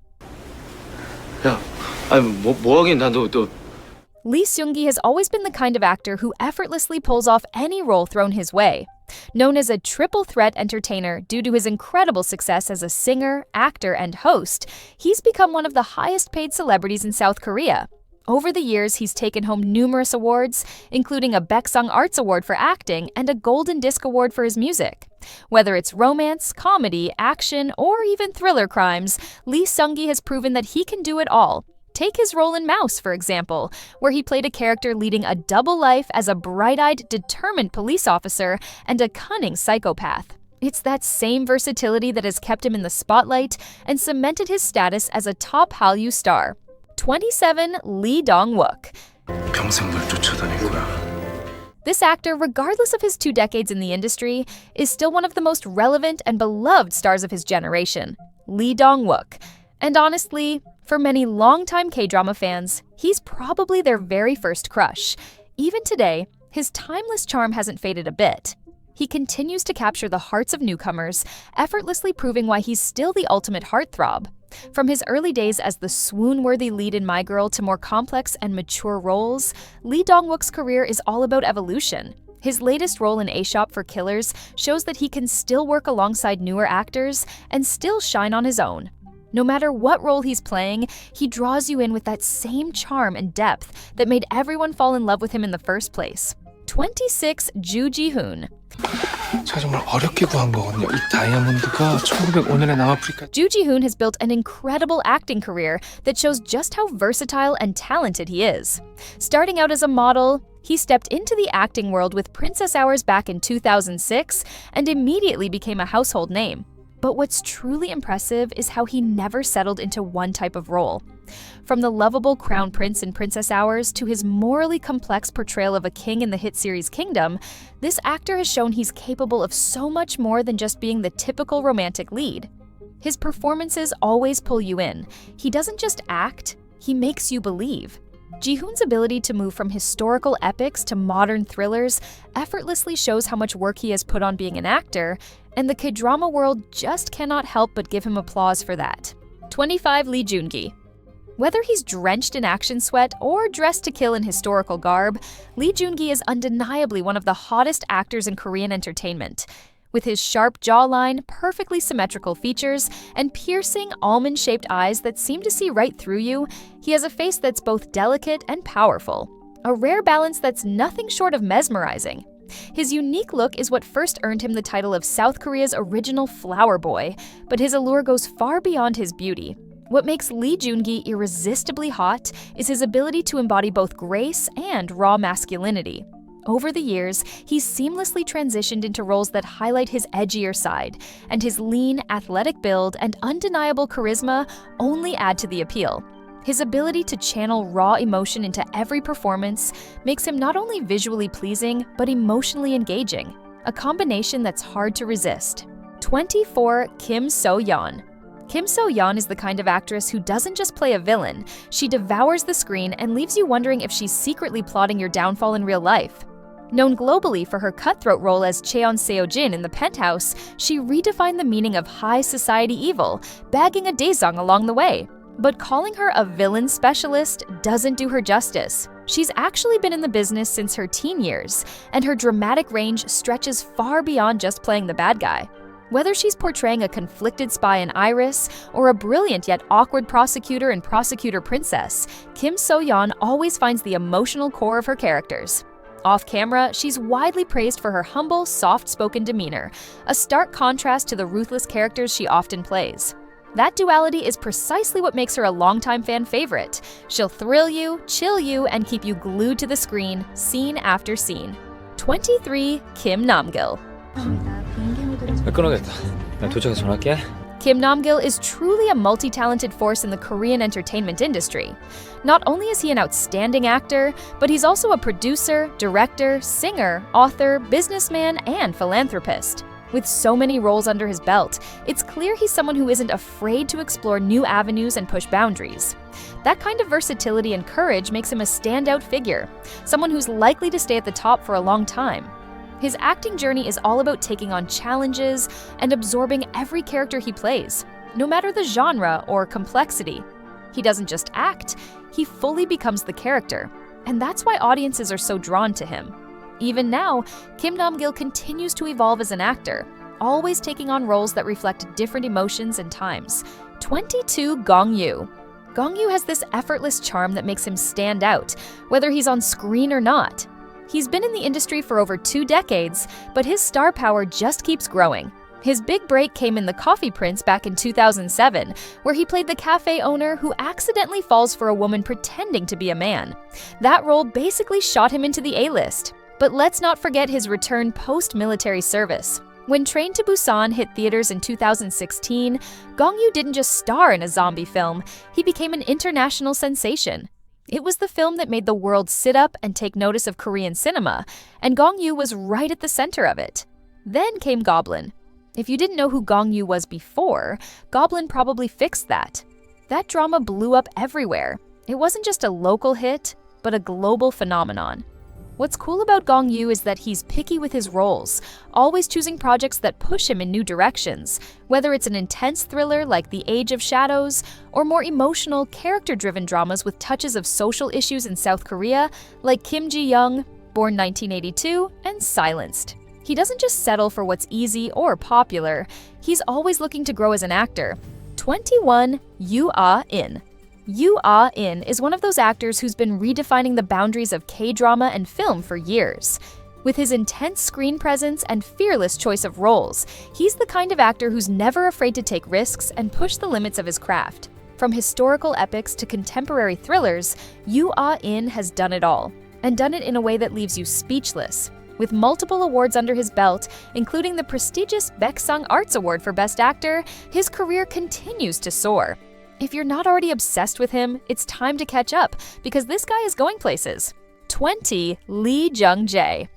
야, 아니 뭐하긴 나도 또. Lee Seung-gi has always been the kind of actor who effortlessly pulls off any role thrown his way. Known as a triple threat entertainer due to his incredible success as a singer, actor, and host, he's become one of the highest paid celebrities in South Korea. Over the years, he's taken home numerous awards, including a Baeksang Arts Award for acting and a Golden Disc Award for his music. Whether it's romance, comedy, action, or even thriller crimes, Lee Seung-gi has proven that he can do it all. Take his role in Mouse, for example, where he played a character leading a double life as a bright-eyed, determined police officer and a cunning psychopath. It's that same versatility that has kept him in the spotlight and cemented his status as a top Hallyu star. 27. Lee Dong-wook. 평생 널 쫓아다닐 거야. This actor, regardless of his 2 decades in the industry, is still one of the most relevant and beloved stars of his generation, Lee Dong-wook. And honestly, for many longtime K-drama fans, he's probably their very first crush. Even today, his timeless charm hasn't faded a bit. He continues to capture the hearts of newcomers, effortlessly proving why he's still the ultimate heartthrob. From his early days as the swoon-worthy lead in My Girl to more complex and mature roles, Lee Dong-wook's career is all about evolution. His latest role in A-Shop for Killers shows that he can still work alongside newer actors and still shine on his own. No matter what role he's playing, he draws you in with that same charm and depth that made everyone fall in love with him in the first place. 26. Ji-hoon. 제가 정말 어렵게 구한 거거든요. 이 다이아몬드가 1905년에 남아프리카. Ji-hoon has built an incredible acting career that shows just how versatile and talented he is. Starting out as a model, he stepped into the acting world with Princess Hours back in 2006 and immediately became a household name. But what's truly impressive is how he never settled into one type of role. From the lovable crown prince in Princess Hours to his morally complex portrayal of a king in the hit series Kingdom, this actor has shown he's capable of so much more than just being the typical romantic lead. His performances always pull you in. He doesn't just act, he makes you believe. Ji-hoon's ability to move from historical epics to modern thrillers effortlessly shows how much work he has put on being an actor, and the K-drama world just cannot help but give him applause for that. 25. Lee Joong-ki. Whether he's drenched in action sweat or dressed to kill in historical garb, Lee Joong-gi is undeniably one of the hottest actors in Korean entertainment. With his sharp jawline, perfectly symmetrical features, and piercing, almond-shaped eyes that seem to see right through you, he has a face that's both delicate and powerful. A rare balance that's nothing short of mesmerizing. His unique look is what first earned him the title of South Korea's original flower boy, but his allure goes far beyond his beauty. What makes Lee Joong-gi irresistibly hot is his ability to embody both grace and raw masculinity. Over the years, he's seamlessly transitioned into roles that highlight his edgier side, and his lean, athletic build and undeniable charisma only add to the appeal. His ability to channel raw emotion into every performance makes him not only visually pleasing, but emotionally engaging, a combination that's hard to resist. 24. Kim So-yeon. Kim So-yeon is the kind of actress who doesn't just play a villain, she devours the screen and leaves you wondering if she's secretly plotting your downfall in real life. Known globally for her cutthroat role as Cheon Seo-jin in The Penthouse, she redefined the meaning of high society evil, bagging a daesung along the way. But calling her a villain specialist doesn't do her justice. She's actually been in the business since her teen years, and her dramatic range stretches far beyond just playing the bad guy. Whether she's portraying a conflicted spy in Iris or a brilliant yet awkward prosecutor in Prosecutor Princess, Kim So-yeon always finds the emotional core of her characters. Off-camera, she's widely praised for her humble, soft-spoken demeanor, a stark contrast to the ruthless characters she often plays. That duality is precisely what makes her a longtime fan favorite. She'll thrill you, chill you, and keep you glued to the screen, scene after scene. 23. Kim Nam-gil. 끊어야겠다. 나 도착해서 전화할게. Kim Nam-gil is truly a multi-talented force in the Korean entertainment industry. Not only is he an outstanding actor, but he's also a producer, director, singer, author, businessman, and philanthropist. With so many roles under his belt, it's clear he's someone who isn't afraid to explore new avenues and push boundaries. That kind of versatility and courage makes him a standout figure, someone who's likely to stay at the top for a long time. His acting journey is all about taking on challenges and absorbing every character he plays, no matter the genre or complexity. He doesn't just act, he fully becomes the character, and that's why audiences are so drawn to him. Even now, Kim Nam-gil continues to evolve as an actor, always taking on roles that reflect different emotions and times. 22 Gong-yoo. Gong-yoo has this effortless charm that makes him stand out, whether he's on screen or not. He's been in the industry for over 2 decades, but his star power just keeps growing. His big break came in The Coffee Prince back in 2007, where he played the cafe owner who accidentally falls for a woman pretending to be a man. That role basically shot him into the A-list. But let's not forget his return post-military service. When Train to Busan hit theaters in 2016, Gong-yoo didn't just star in a zombie film, he became an international sensation. It was the film that made the world sit up and take notice of Korean cinema, and Gong-yoo was right at the center of it. Then came Goblin. If you didn't know who Gong-yoo was before, Goblin probably fixed that. That drama blew up everywhere. It wasn't just a local hit, but a global phenomenon. What's cool about Gong-yoo is that he's picky with his roles, always choosing projects that push him in new directions, whether it's an intense thriller like The Age of Shadows, or more emotional, character-driven dramas with touches of social issues in South Korea, like Kim Ji-young, born 1982, and Silenced. He doesn't just settle for what's easy or popular, he's always looking to grow as an actor. 21 Yoo-ah-in. Yoo-ah-in is one of those actors who's been redefining the boundaries of K-drama and film for years. With his intense screen presence and fearless choice of roles, he's the kind of actor who's never afraid to take risks and push the limits of his craft. From historical epics to contemporary thrillers, Yoo-ah-in has done it all, and done it in a way that leaves you speechless. With multiple awards under his belt, including the prestigious Baeksang Arts Award for Best Actor, his career continues to soar. If you're not already obsessed with him, it's time to catch up, because this guy is going places. 20 Lee Jung-jae.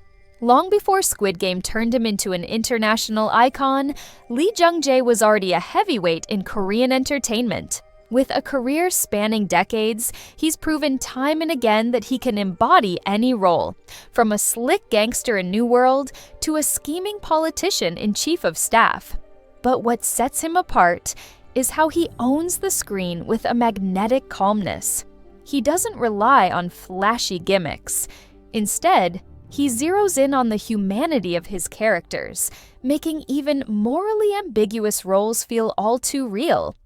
Long before Squid Game turned him into an international icon, Lee Jung-jae was already a heavyweight in Korean entertainment. With a career spanning decades, he's proven time and again that he can embody any role, from a slick gangster in New World to a scheming politician in Chief of Staff. But what sets him apart is how he owns the screen with a magnetic calmness. He doesn't rely on flashy gimmicks. Instead, he zeroes in on the humanity of his characters, making even morally ambiguous roles feel all too real.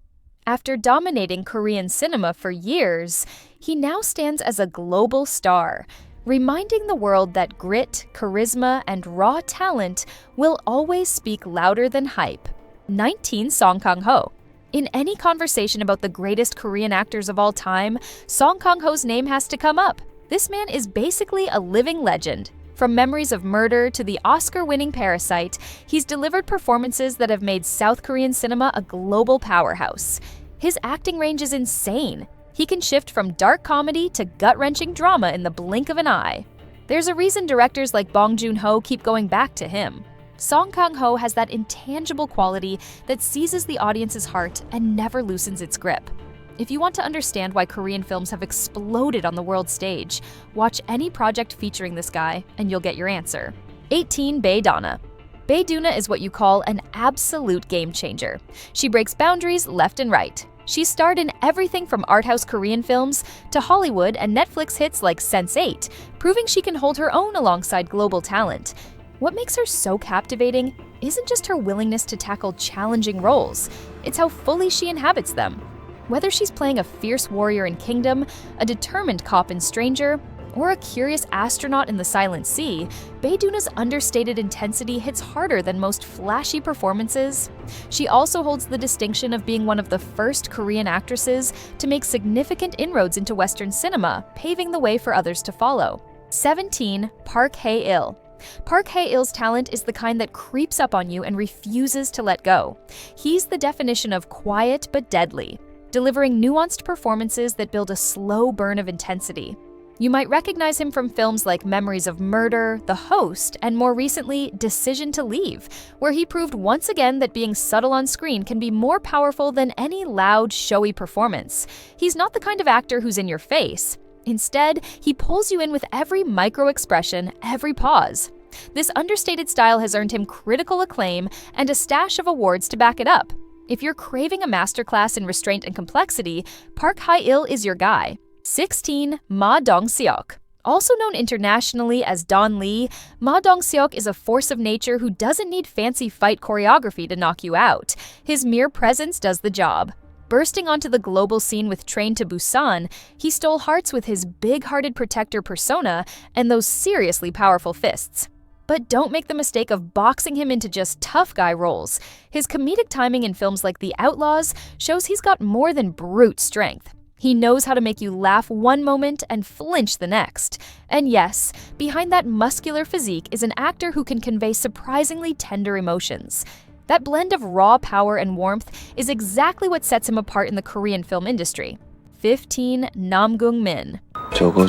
After dominating Korean cinema for years, he now stands as a global star, reminding the world that grit, charisma, and raw talent will always speak louder than hype. 19 Song Kang-ho. In any conversation about the greatest Korean actors of all time, Song Kang-ho's name has to come up. This man is basically a living legend. From Memories of Murder to the Oscar-winning Parasite, he's delivered performances that have made South Korean cinema a global powerhouse. His acting range is insane. He can shift from dark comedy to gut-wrenching drama in the blink of an eye. There's a reason directors like Bong Joon-ho keep going back to him. Song Kang-ho has that intangible quality that seizes the audience's heart and never loosens its grip. If you want to understand why Korean films have exploded on the world stage, watch any project featuring this guy and you'll get your answer. 18 Bae Donna. Bae Donna is what you call an absolute game changer. She breaks boundaries left and right. She's starred in everything from art house Korean films to Hollywood and Netflix hits like Sense8, proving she can hold her own alongside global talent. What makes her so captivating isn't just her willingness to tackle challenging roles, it's how fully she inhabits them. Whether she's playing a fierce warrior in Kingdom, a determined cop in Stranger, or a curious astronaut in The Silent Sea, Bae Donna's understated intensity hits harder than most flashy performances. She also holds the distinction of being one of the first Korean actresses to make significant inroads into Western cinema, paving the way for others to follow. 17 Park Hae-il. Park Hae-il's talent is the kind that creeps up on you and refuses to let go. He's the definition of quiet but deadly, delivering nuanced performances that build a slow burn of intensity. You might recognize him from films like Memories of Murder, The Host, and more recently, Decision to Leave, where he proved once again that being subtle on screen can be more powerful than any loud, showy performance. He's not the kind of actor who's in your face. Instead, he pulls you in with every micro-expression, every pause. This understated style has earned him critical acclaim and a stash of awards to back it up. If you're craving a masterclass in restraint and complexity, Park Hae-il is your guy. 16 Ma Dong-seok. Also known internationally as Don Lee, Ma Dong-seok is a force of nature who doesn't need fancy fight choreography to knock you out. His mere presence does the job. Bursting onto the global scene with Train to Busan, he stole hearts with his big-hearted protector persona and those seriously powerful fists. But don't make the mistake of boxing him into just tough guy roles. His comedic timing in films like The Outlaws shows he's got more than brute strength. He knows how to make you laugh one moment and flinch the next. And yes, behind that muscular physique is an actor who can convey surprisingly tender emotions. That blend of raw power and warmth is exactly what sets him apart in the Korean film industry. 15. Nam Gung-min. 저거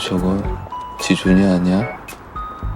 지준이 아니야?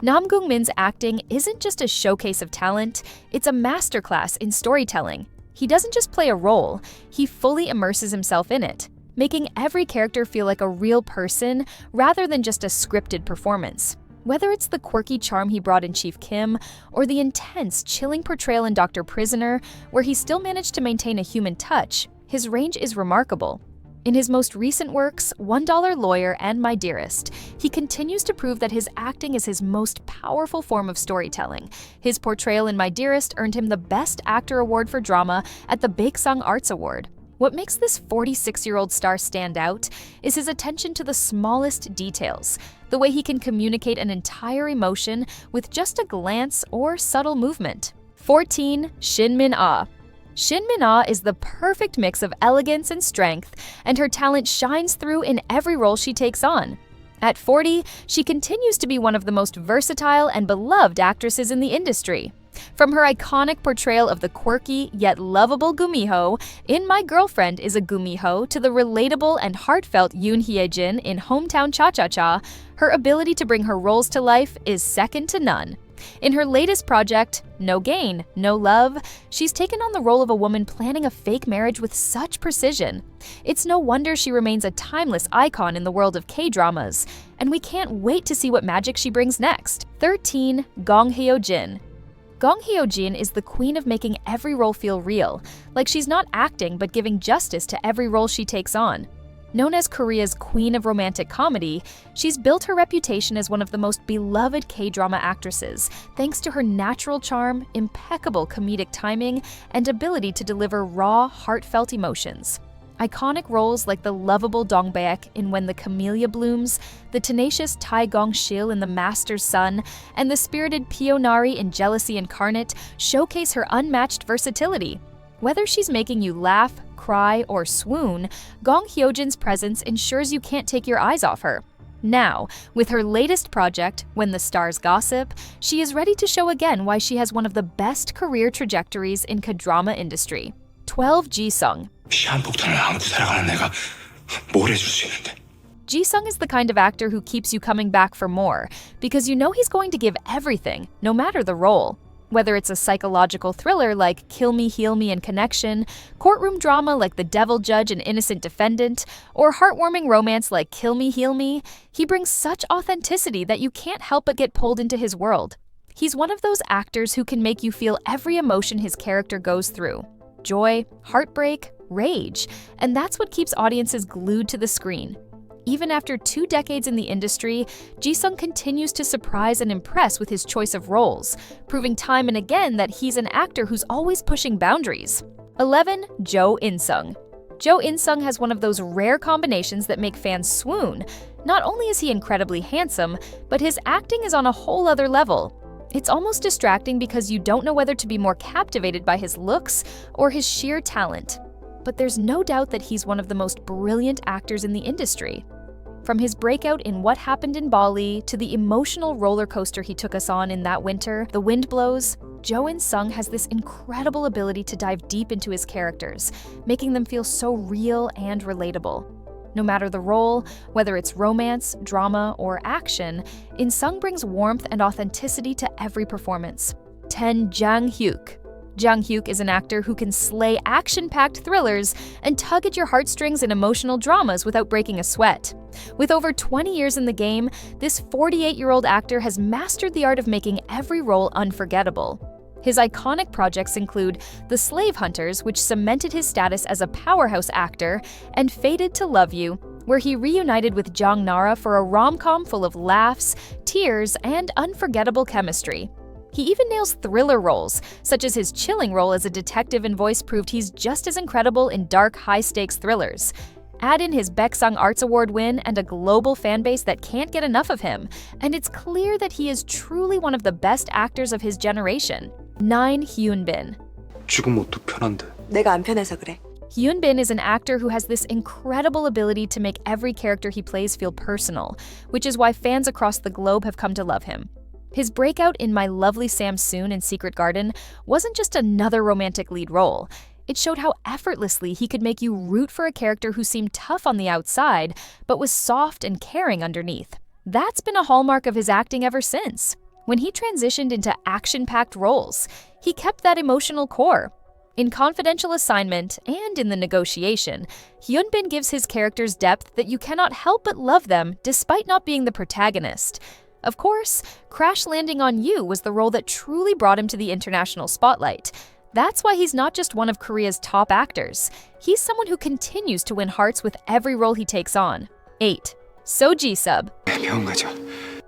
Nam Gung-min's acting isn't just a showcase of talent, it's a masterclass in storytelling. He doesn't just play a role, he fully immerses himself in it, making every character feel like a real person rather than just a scripted performance. Whether it's the quirky charm he brought in Chief Kim, or the intense, chilling portrayal in Dr. Prisoner, where he still managed to maintain a human touch, his range is remarkable. In his most recent works, $1 Lawyer and My Dearest, he continues to prove that his acting is his most powerful form of storytelling. His portrayal in My Dearest earned him the Best Actor Award for Drama at the Baeksang Arts Award. What makes this 46-year-old star stand out is his attention to the smallest details, the way he can communicate an entire emotion with just a glance or subtle movement. 14. Shin Min-ah. Shin Min-ah is the perfect mix of elegance and strength, and her talent shines through in every role she takes on. At 40, she continues to be one of the most versatile and beloved actresses in the industry. From her iconic portrayal of the quirky yet lovable Gumiho in My Girlfriend is a Gumiho to the relatable and heartfelt Yoon Ye-jin in Hometown Cha-Cha-Cha, her ability to bring her roles to life is second to none. In her latest project, No Gain, No Love, she's taken on the role of a woman planning a fake marriage with such precision. It's no wonder she remains a timeless icon in the world of K-dramas, and we can't wait to see what magic she brings next. 13. Gong Hyo-jin. Gong Hyo-jin is the queen of making every role feel real, like she's not acting but giving justice to every role she takes on. Known as Korea's queen of romantic comedy, she's built her reputation as one of the most beloved K-drama actresses, thanks to her natural charm, impeccable comedic timing, and ability to deliver raw, heartfelt emotions. Iconic roles like the lovable Dong-seok in When the Camellia Blooms, the tenacious Tae Gong-sil in The Master's Son, and the spirited Pionari in Jealousy Incarnate showcase her unmatched versatility. Whether she's making you laugh, cry, or swoon, Gong Hyo-jin's presence ensures you can't take your eyes off her. Now, with her latest project, When the Stars Gossip, she is ready to show again why she has one of the best career trajectories in K-drama industry. 12. Ji-sung. 시한폭탄을 안고 살아가는 내가 뭘 해줄 수 있는데? Ji-sung is the kind of actor who keeps you coming back for more, because you know he's going to give everything, no matter the role. Whether it's a psychological thriller like Kill Me, Heal Me and Connection, courtroom drama like The Devil Judge and Innocent Defendant, or heartwarming romance like Kill Me, Heal Me, he brings such authenticity that you can't help but get pulled into his world. He's one of those actors who can make you feel every emotion his character goes through. Joy, heartbreak, rage, and that's what keeps audiences glued to the screen. Even after 2 decades in the industry, Ji-sung continues to surprise and impress with his choice of roles, proving time and again that he's an actor who's always pushing boundaries. 11. Jo In-sung. Jo In-sung has one of those rare combinations that make fans swoon. Not only is he incredibly handsome, but his acting is on a whole other level. It's almost distracting because you don't know whether to be more captivated by his looks or his sheer talent. But there's no doubt that he's one of the most brilliant actors in the industry. From his breakout in What Happened in Bali to the emotional roller coaster he took us on in That Winter, The Wind Blows, Jo In-sung has this incredible ability to dive deep into his characters, making them feel so real and relatable. No matter the role, whether it's romance, drama, or action, In-sung brings warmth and authenticity to every performance. 10. Jang Hyuk. Jang Hyuk is an actor who can slay action-packed thrillers and tug at your heartstrings in emotional dramas without breaking a sweat. With over 20 years in the game, this 48-year-old actor has mastered the art of making every role unforgettable. His iconic projects include The Slave Hunters, which cemented his status as a powerhouse actor, and Fated to Love You, where he reunited with Jong-nara for a rom-com full of laughs, tears, and unforgettable chemistry. He even nails thriller roles, such as his chilling role as a detective in Voice proved he's just as incredible in dark, high-stakes thrillers. Add in his Baeksang Arts Award win and a global fanbase that can't get enough of him, and it's clear that he is truly one of the best actors of his generation. 9. Hyun-bin. 죽은 모두 편한데. 내가 안 편해서 그래. Hyun-bin is an actor who has this incredible ability to make every character he plays feel personal, which is why fans across the globe have come to love him. His breakout in My Lovely Sam-soon in Secret Garden wasn't just another romantic lead role. It showed how effortlessly he could make you root for a character who seemed tough on the outside, but was soft and caring underneath. That's been a hallmark of his acting ever since. When he transitioned into action-packed roles, he kept that emotional core. In Confidential Assignment and in The Negotiation, Hyun-bin gives his characters depth that you cannot help but love them despite not being the protagonist. Of course, Crash Landing on You was the role that truly brought him to the international spotlight. That's why he's not just one of Korea's top actors. He's someone who continues to win hearts with every role he takes on. 8. So-ji-sub.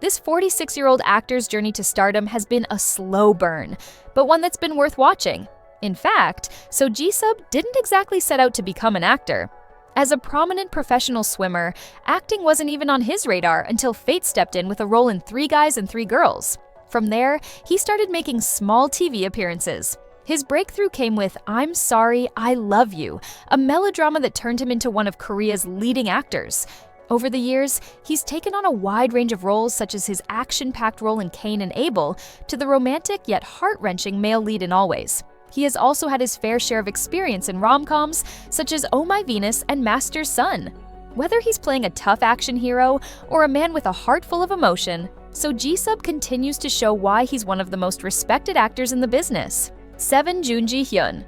This 46-year-old actor's journey to stardom has been a slow burn, but one that's been worth watching. In fact, So-ji-sub didn't exactly set out to become an actor. As a prominent professional swimmer, acting wasn't even on his radar until fate stepped in with a role in 3 Guys and 3 Girls. From there, he started making small TV appearances. His breakthrough came with I'm Sorry, I Love You, a melodrama that turned him into one of Korea's leading actors. Over the years, he's taken on a wide range of roles such as his action-packed role in Cain and Abel to the romantic yet heart-wrenching male lead in Always. He has also had his fair share of experience in rom-coms such as Oh My Venus and Master's Son. Whether he's playing a tough action hero or a man with a heart full of emotion, So-ji-sub continues to show why he's one of the most respected actors in the business. 7. Ji-hyun.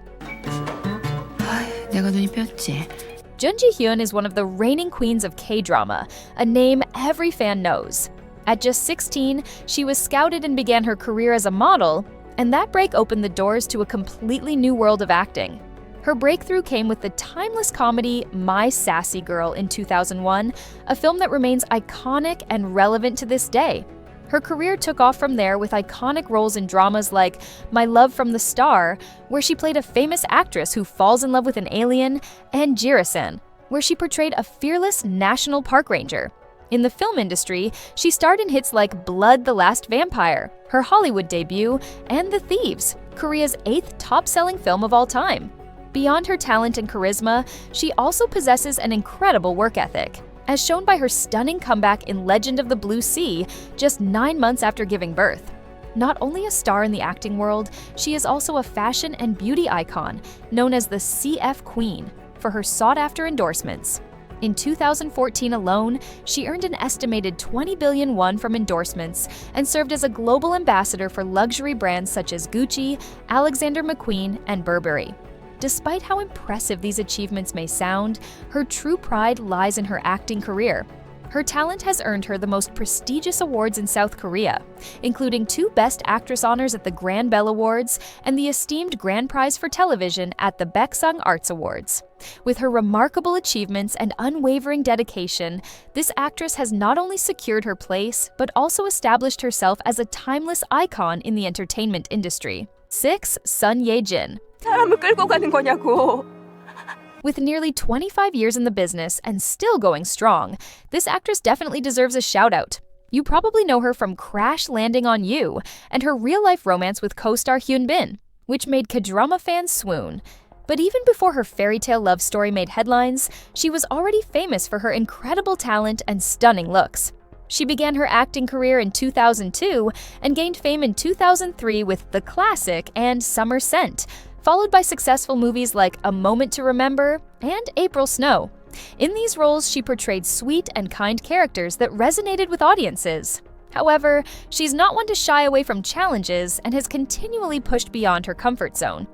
Ji-hyun is one of the reigning queens of K-drama, a name every fan knows. At just 16, she was scouted and began her career as a model, and that break opened the doors to a completely new world of acting. Her breakthrough came with the timeless comedy My Sassy Girl in 2001, a film that remains iconic and relevant to this day. Her career took off from there with iconic roles in dramas like My Love from the Star, where she played a famous actress who falls in love with an alien, and Jirisan, where she portrayed a fearless national park ranger. In the film industry, she starred in hits like Blood the Last Vampire, her Hollywood debut, and The Thieves, Korea's 8th top-selling film of all time. Beyond her talent and charisma, she also possesses an incredible work ethic, as shown by her stunning comeback in Legend of the Blue Sea just 9 months after giving birth. Not only a star in the acting world, she is also a fashion and beauty icon, known as the CF Queen, for her sought-after endorsements. In 2014 alone, she earned an estimated 20 billion won from endorsements and served as a global ambassador for luxury brands such as Gucci, Alexander McQueen, and Burberry. Despite how impressive these achievements may sound, her true pride lies in her acting career. Her talent has earned her the most prestigious awards in South Korea, including 2 Best Actress honors at the Grand Bell Awards and the esteemed Grand Prize for Television at the Baeksang Arts Awards. With her remarkable achievements and unwavering dedication, this actress has not only secured her place, but also established herself as a timeless icon in the entertainment industry. 6. Son Ye-jin. 사람을 끌고 가는 거냐고. With nearly 25 years in the business and still going strong, this actress definitely deserves a shout-out. You probably know her from Crash Landing on You and her real-life romance with co-star Hyun-bin, which made K-drama fans swoon. But even before her fairy tale love story made headlines, she was already famous for her incredible talent and stunning looks. She began her acting career in 2002 and gained fame in 2003 with The Classic and Summer Scent, followed by successful movies like A Moment to Remember and April Snow. In these roles, she portrayed sweet and kind characters that resonated with audiences. However, she's not one to shy away from challenges and has continually pushed beyond her comfort zone.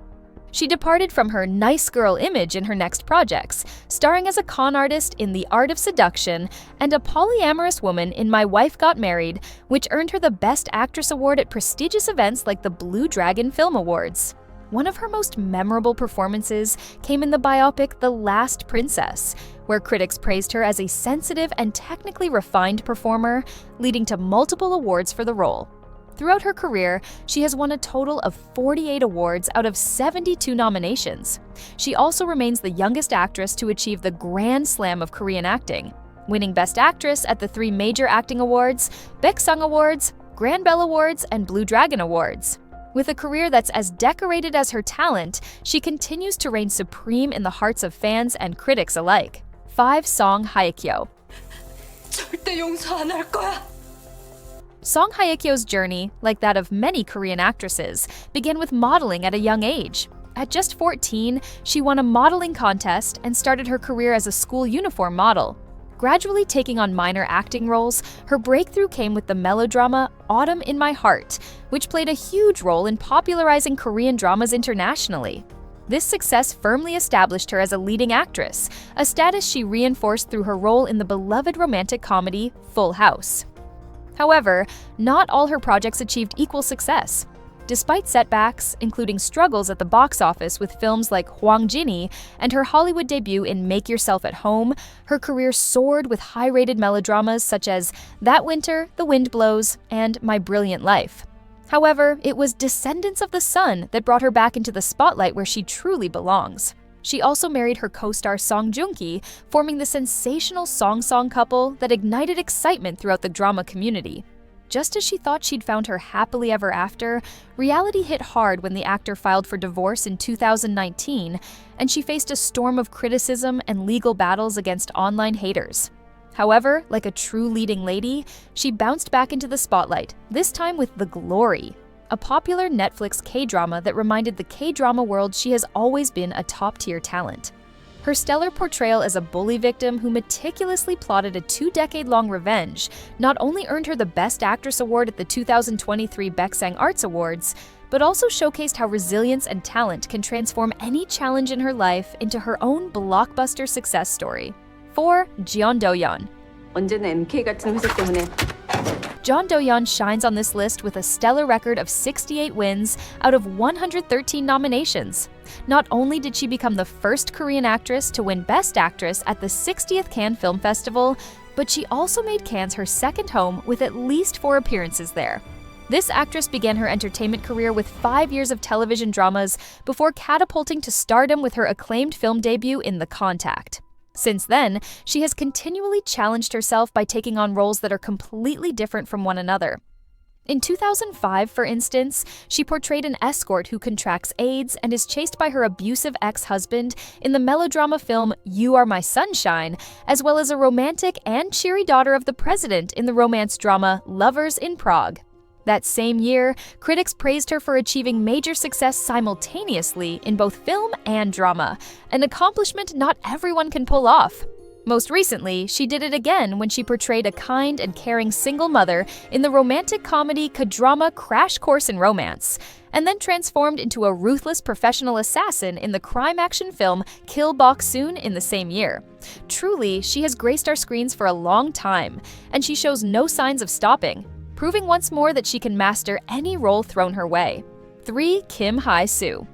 She departed from her nice girl image in her next projects, starring as a con artist in The Art of Seduction and a polyamorous woman in My Wife Got Married, which earned her the Best Actress award at prestigious events like the Blue Dragon Film Awards. One of her most memorable performances came in the biopic The Last Princess, where critics praised her as a sensitive and technically refined performer, leading to multiple awards for the role. Throughout her career, she has won a total of 48 awards out of 72 nominations. She also remains the youngest actress to achieve the Grand Slam of Korean acting, winning Best Actress at the 3 major acting awards, Baeksang Awards, Grand Bell Awards, and Blue Dragon Awards. With a career that's as decorated as her talent, she continues to reign supreme in the hearts of fans and critics alike. 5-song Hye-kyo. 절대 용서 안 할 거야. Song Hye-kyo's journey, like that of many Korean actresses, began with modeling at a young age. At just 14, she won a modeling contest and started her career as a school uniform model. Gradually taking on minor acting roles, her breakthrough came with the melodrama Autumn in My Heart, which played a huge role in popularizing Korean dramas internationally. This success firmly established her as a leading actress, a status she reinforced through her role in the beloved romantic comedy Full House. However, not all her projects achieved equal success. Despite setbacks, including struggles at the box office with films like Hwang-jinny and her Hollywood debut in Make Yourself at Home, her career soared with high-rated melodramas such as That Winter, The Wind Blows, and My Brilliant Life. However, it was Descendants of the Sun that brought her back into the spotlight where she truly belongs. She also married her co-star Song Joong-ki, forming the sensational song-song couple that ignited excitement throughout the drama community. Just as she thought she'd found her happily ever after, reality hit hard when the actor filed for divorce in 2019, and she faced a storm of criticism and legal battles against online haters. However, like a true leading lady, she bounced back into the spotlight, this time with The Glory, a popular Netflix K-drama that reminded the K-drama world she has always been a top-tier talent. Her stellar portrayal as a bully victim who meticulously plotted a 2-decade-long revenge not only earned her the Best Actress Award at the 2023 Baeksang Arts Awards, but also showcased how resilience and talent can transform any challenge in her life into her own blockbuster success story. 4. Jeon Do-yeon. 언제나 MK 같은 회사 때문에 Jeon Do-yeon shines on this list with a stellar record of 68 wins out of 113 nominations. Not only did she become the first Korean actress to win Best Actress at the 60th Cannes Film Festival, but she also made Cannes her second home with at least 4 appearances there. This actress began her entertainment career with 5 years of television dramas before catapulting to stardom with her acclaimed film debut in The Contact. Since then, she has continually challenged herself by taking on roles that are completely different from one another. In 2005, for instance, she portrayed an escort who contracts AIDS and is chased by her abusive ex-husband in the melodrama film You Are My Sunshine, as well as a romantic and cheery daughter of the president in the romance drama Lovers in Prague. That same year, critics praised her for achieving major success simultaneously in both film and drama, an accomplishment not everyone can pull off. Most recently, she did it again when she portrayed a kind and caring single mother in the romantic comedy K-drama Crash Course in Romance, and then transformed into a ruthless professional assassin in the crime action film Kill Bok-soon in the same year. Truly, she has graced our screens for a long time, and she shows no signs of stopping, proving once more that she can master any role thrown her way. 3. Kim Hye-soo.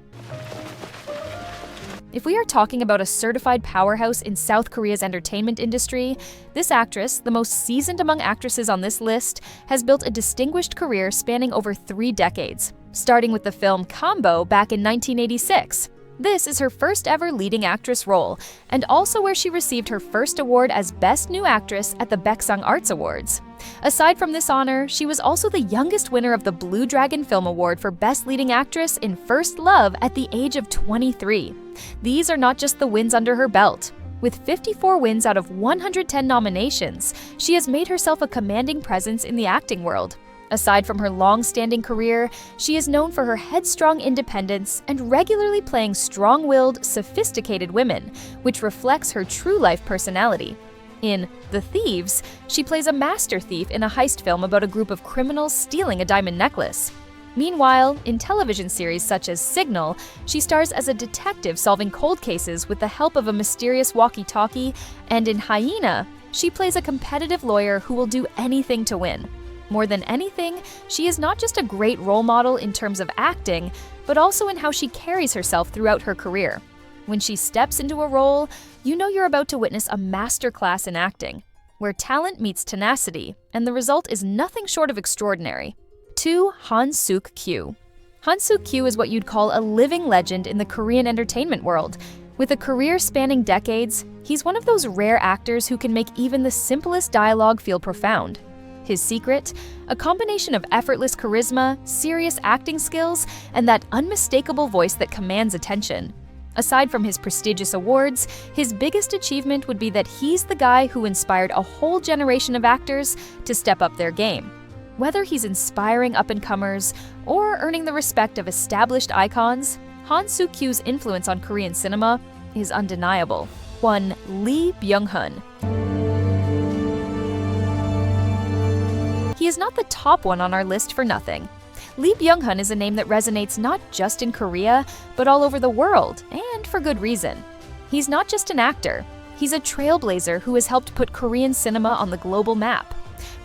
If we are talking about a certified powerhouse in South Korea's entertainment industry, this actress, the most seasoned among actresses on this list, has built a distinguished career spanning over 3 decades, starting with the film Combo back in 1986. This is her first ever leading actress role, and also where she received her first award as Best New Actress at the Baeksang Arts Awards. Aside from this honor, she was also the youngest winner of the Blue Dragon Film Award for Best Leading Actress in First Love at the age of 23. These are not just the wins under her belt. With 54 wins out of 110 nominations, she has made herself a commanding presence in the acting world. Aside from her long-standing career, she is known for her headstrong independence and regularly playing strong-willed, sophisticated women, which reflects her true-life personality. In The Thieves, she plays a master thief in a heist film about a group of criminals stealing a diamond necklace. Meanwhile, in television series such as Signal, she stars as a detective solving cold cases with the help of a mysterious walkie-talkie, and in Hyena, she plays a competitive lawyer who will do anything to win. More than anything, she is not just a great role model in terms of acting, but also in how she carries herself throughout her career. When she steps into a role, you know you're about to witness a masterclass in acting, where talent meets tenacity, and the result is nothing short of extraordinary. 2. Han-suk-kyu. Han-suk-kyu is what you'd call a living legend in the Korean entertainment world. With a career spanning decades, he's one of those rare actors who can make even the simplest dialogue feel profound. His secret? A combination of effortless charisma, serious acting skills, and that unmistakable voice that commands attention. Aside from his prestigious awards, his biggest achievement would be that he's the guy who inspired a whole generation of actors to step up their game. Whether he's inspiring up-and-comers or earning the respect of established icons, Han Suk-kyu's influence on Korean cinema is undeniable. 1. Lee Byung-hun. He is not the top one on our list for nothing. Lee Byung-hun is a name that resonates not just in Korea, but all over the world, and for good reason. He's not just an actor, he's a trailblazer who has helped put Korean cinema on the global map.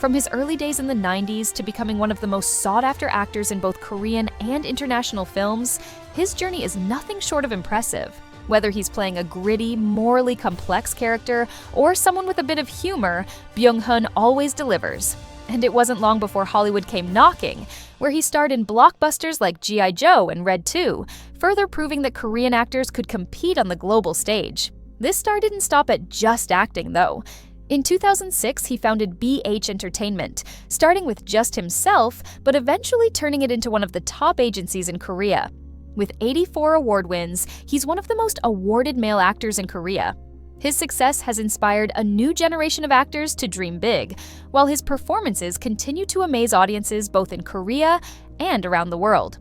From his early days in the 90s to becoming one of the most sought-after actors in both Korean and international films, his journey is nothing short of impressive. Whether he's playing a gritty, morally complex character or someone with a bit of humor, Byung-hun always delivers. And it wasn't long before Hollywood came knocking, where he starred in blockbusters like G.I. Joe and Red 2, further proving that Korean actors could compete on the global stage. This star didn't stop at just acting, though. In 2006, he founded BH Entertainment, starting with just himself, but eventually turning it into one of the top agencies in Korea. With 84 award wins, he's one of the most awarded male actors in Korea. His success has inspired a new generation of actors to dream big, while his performances continue to amaze audiences both in Korea and around the world.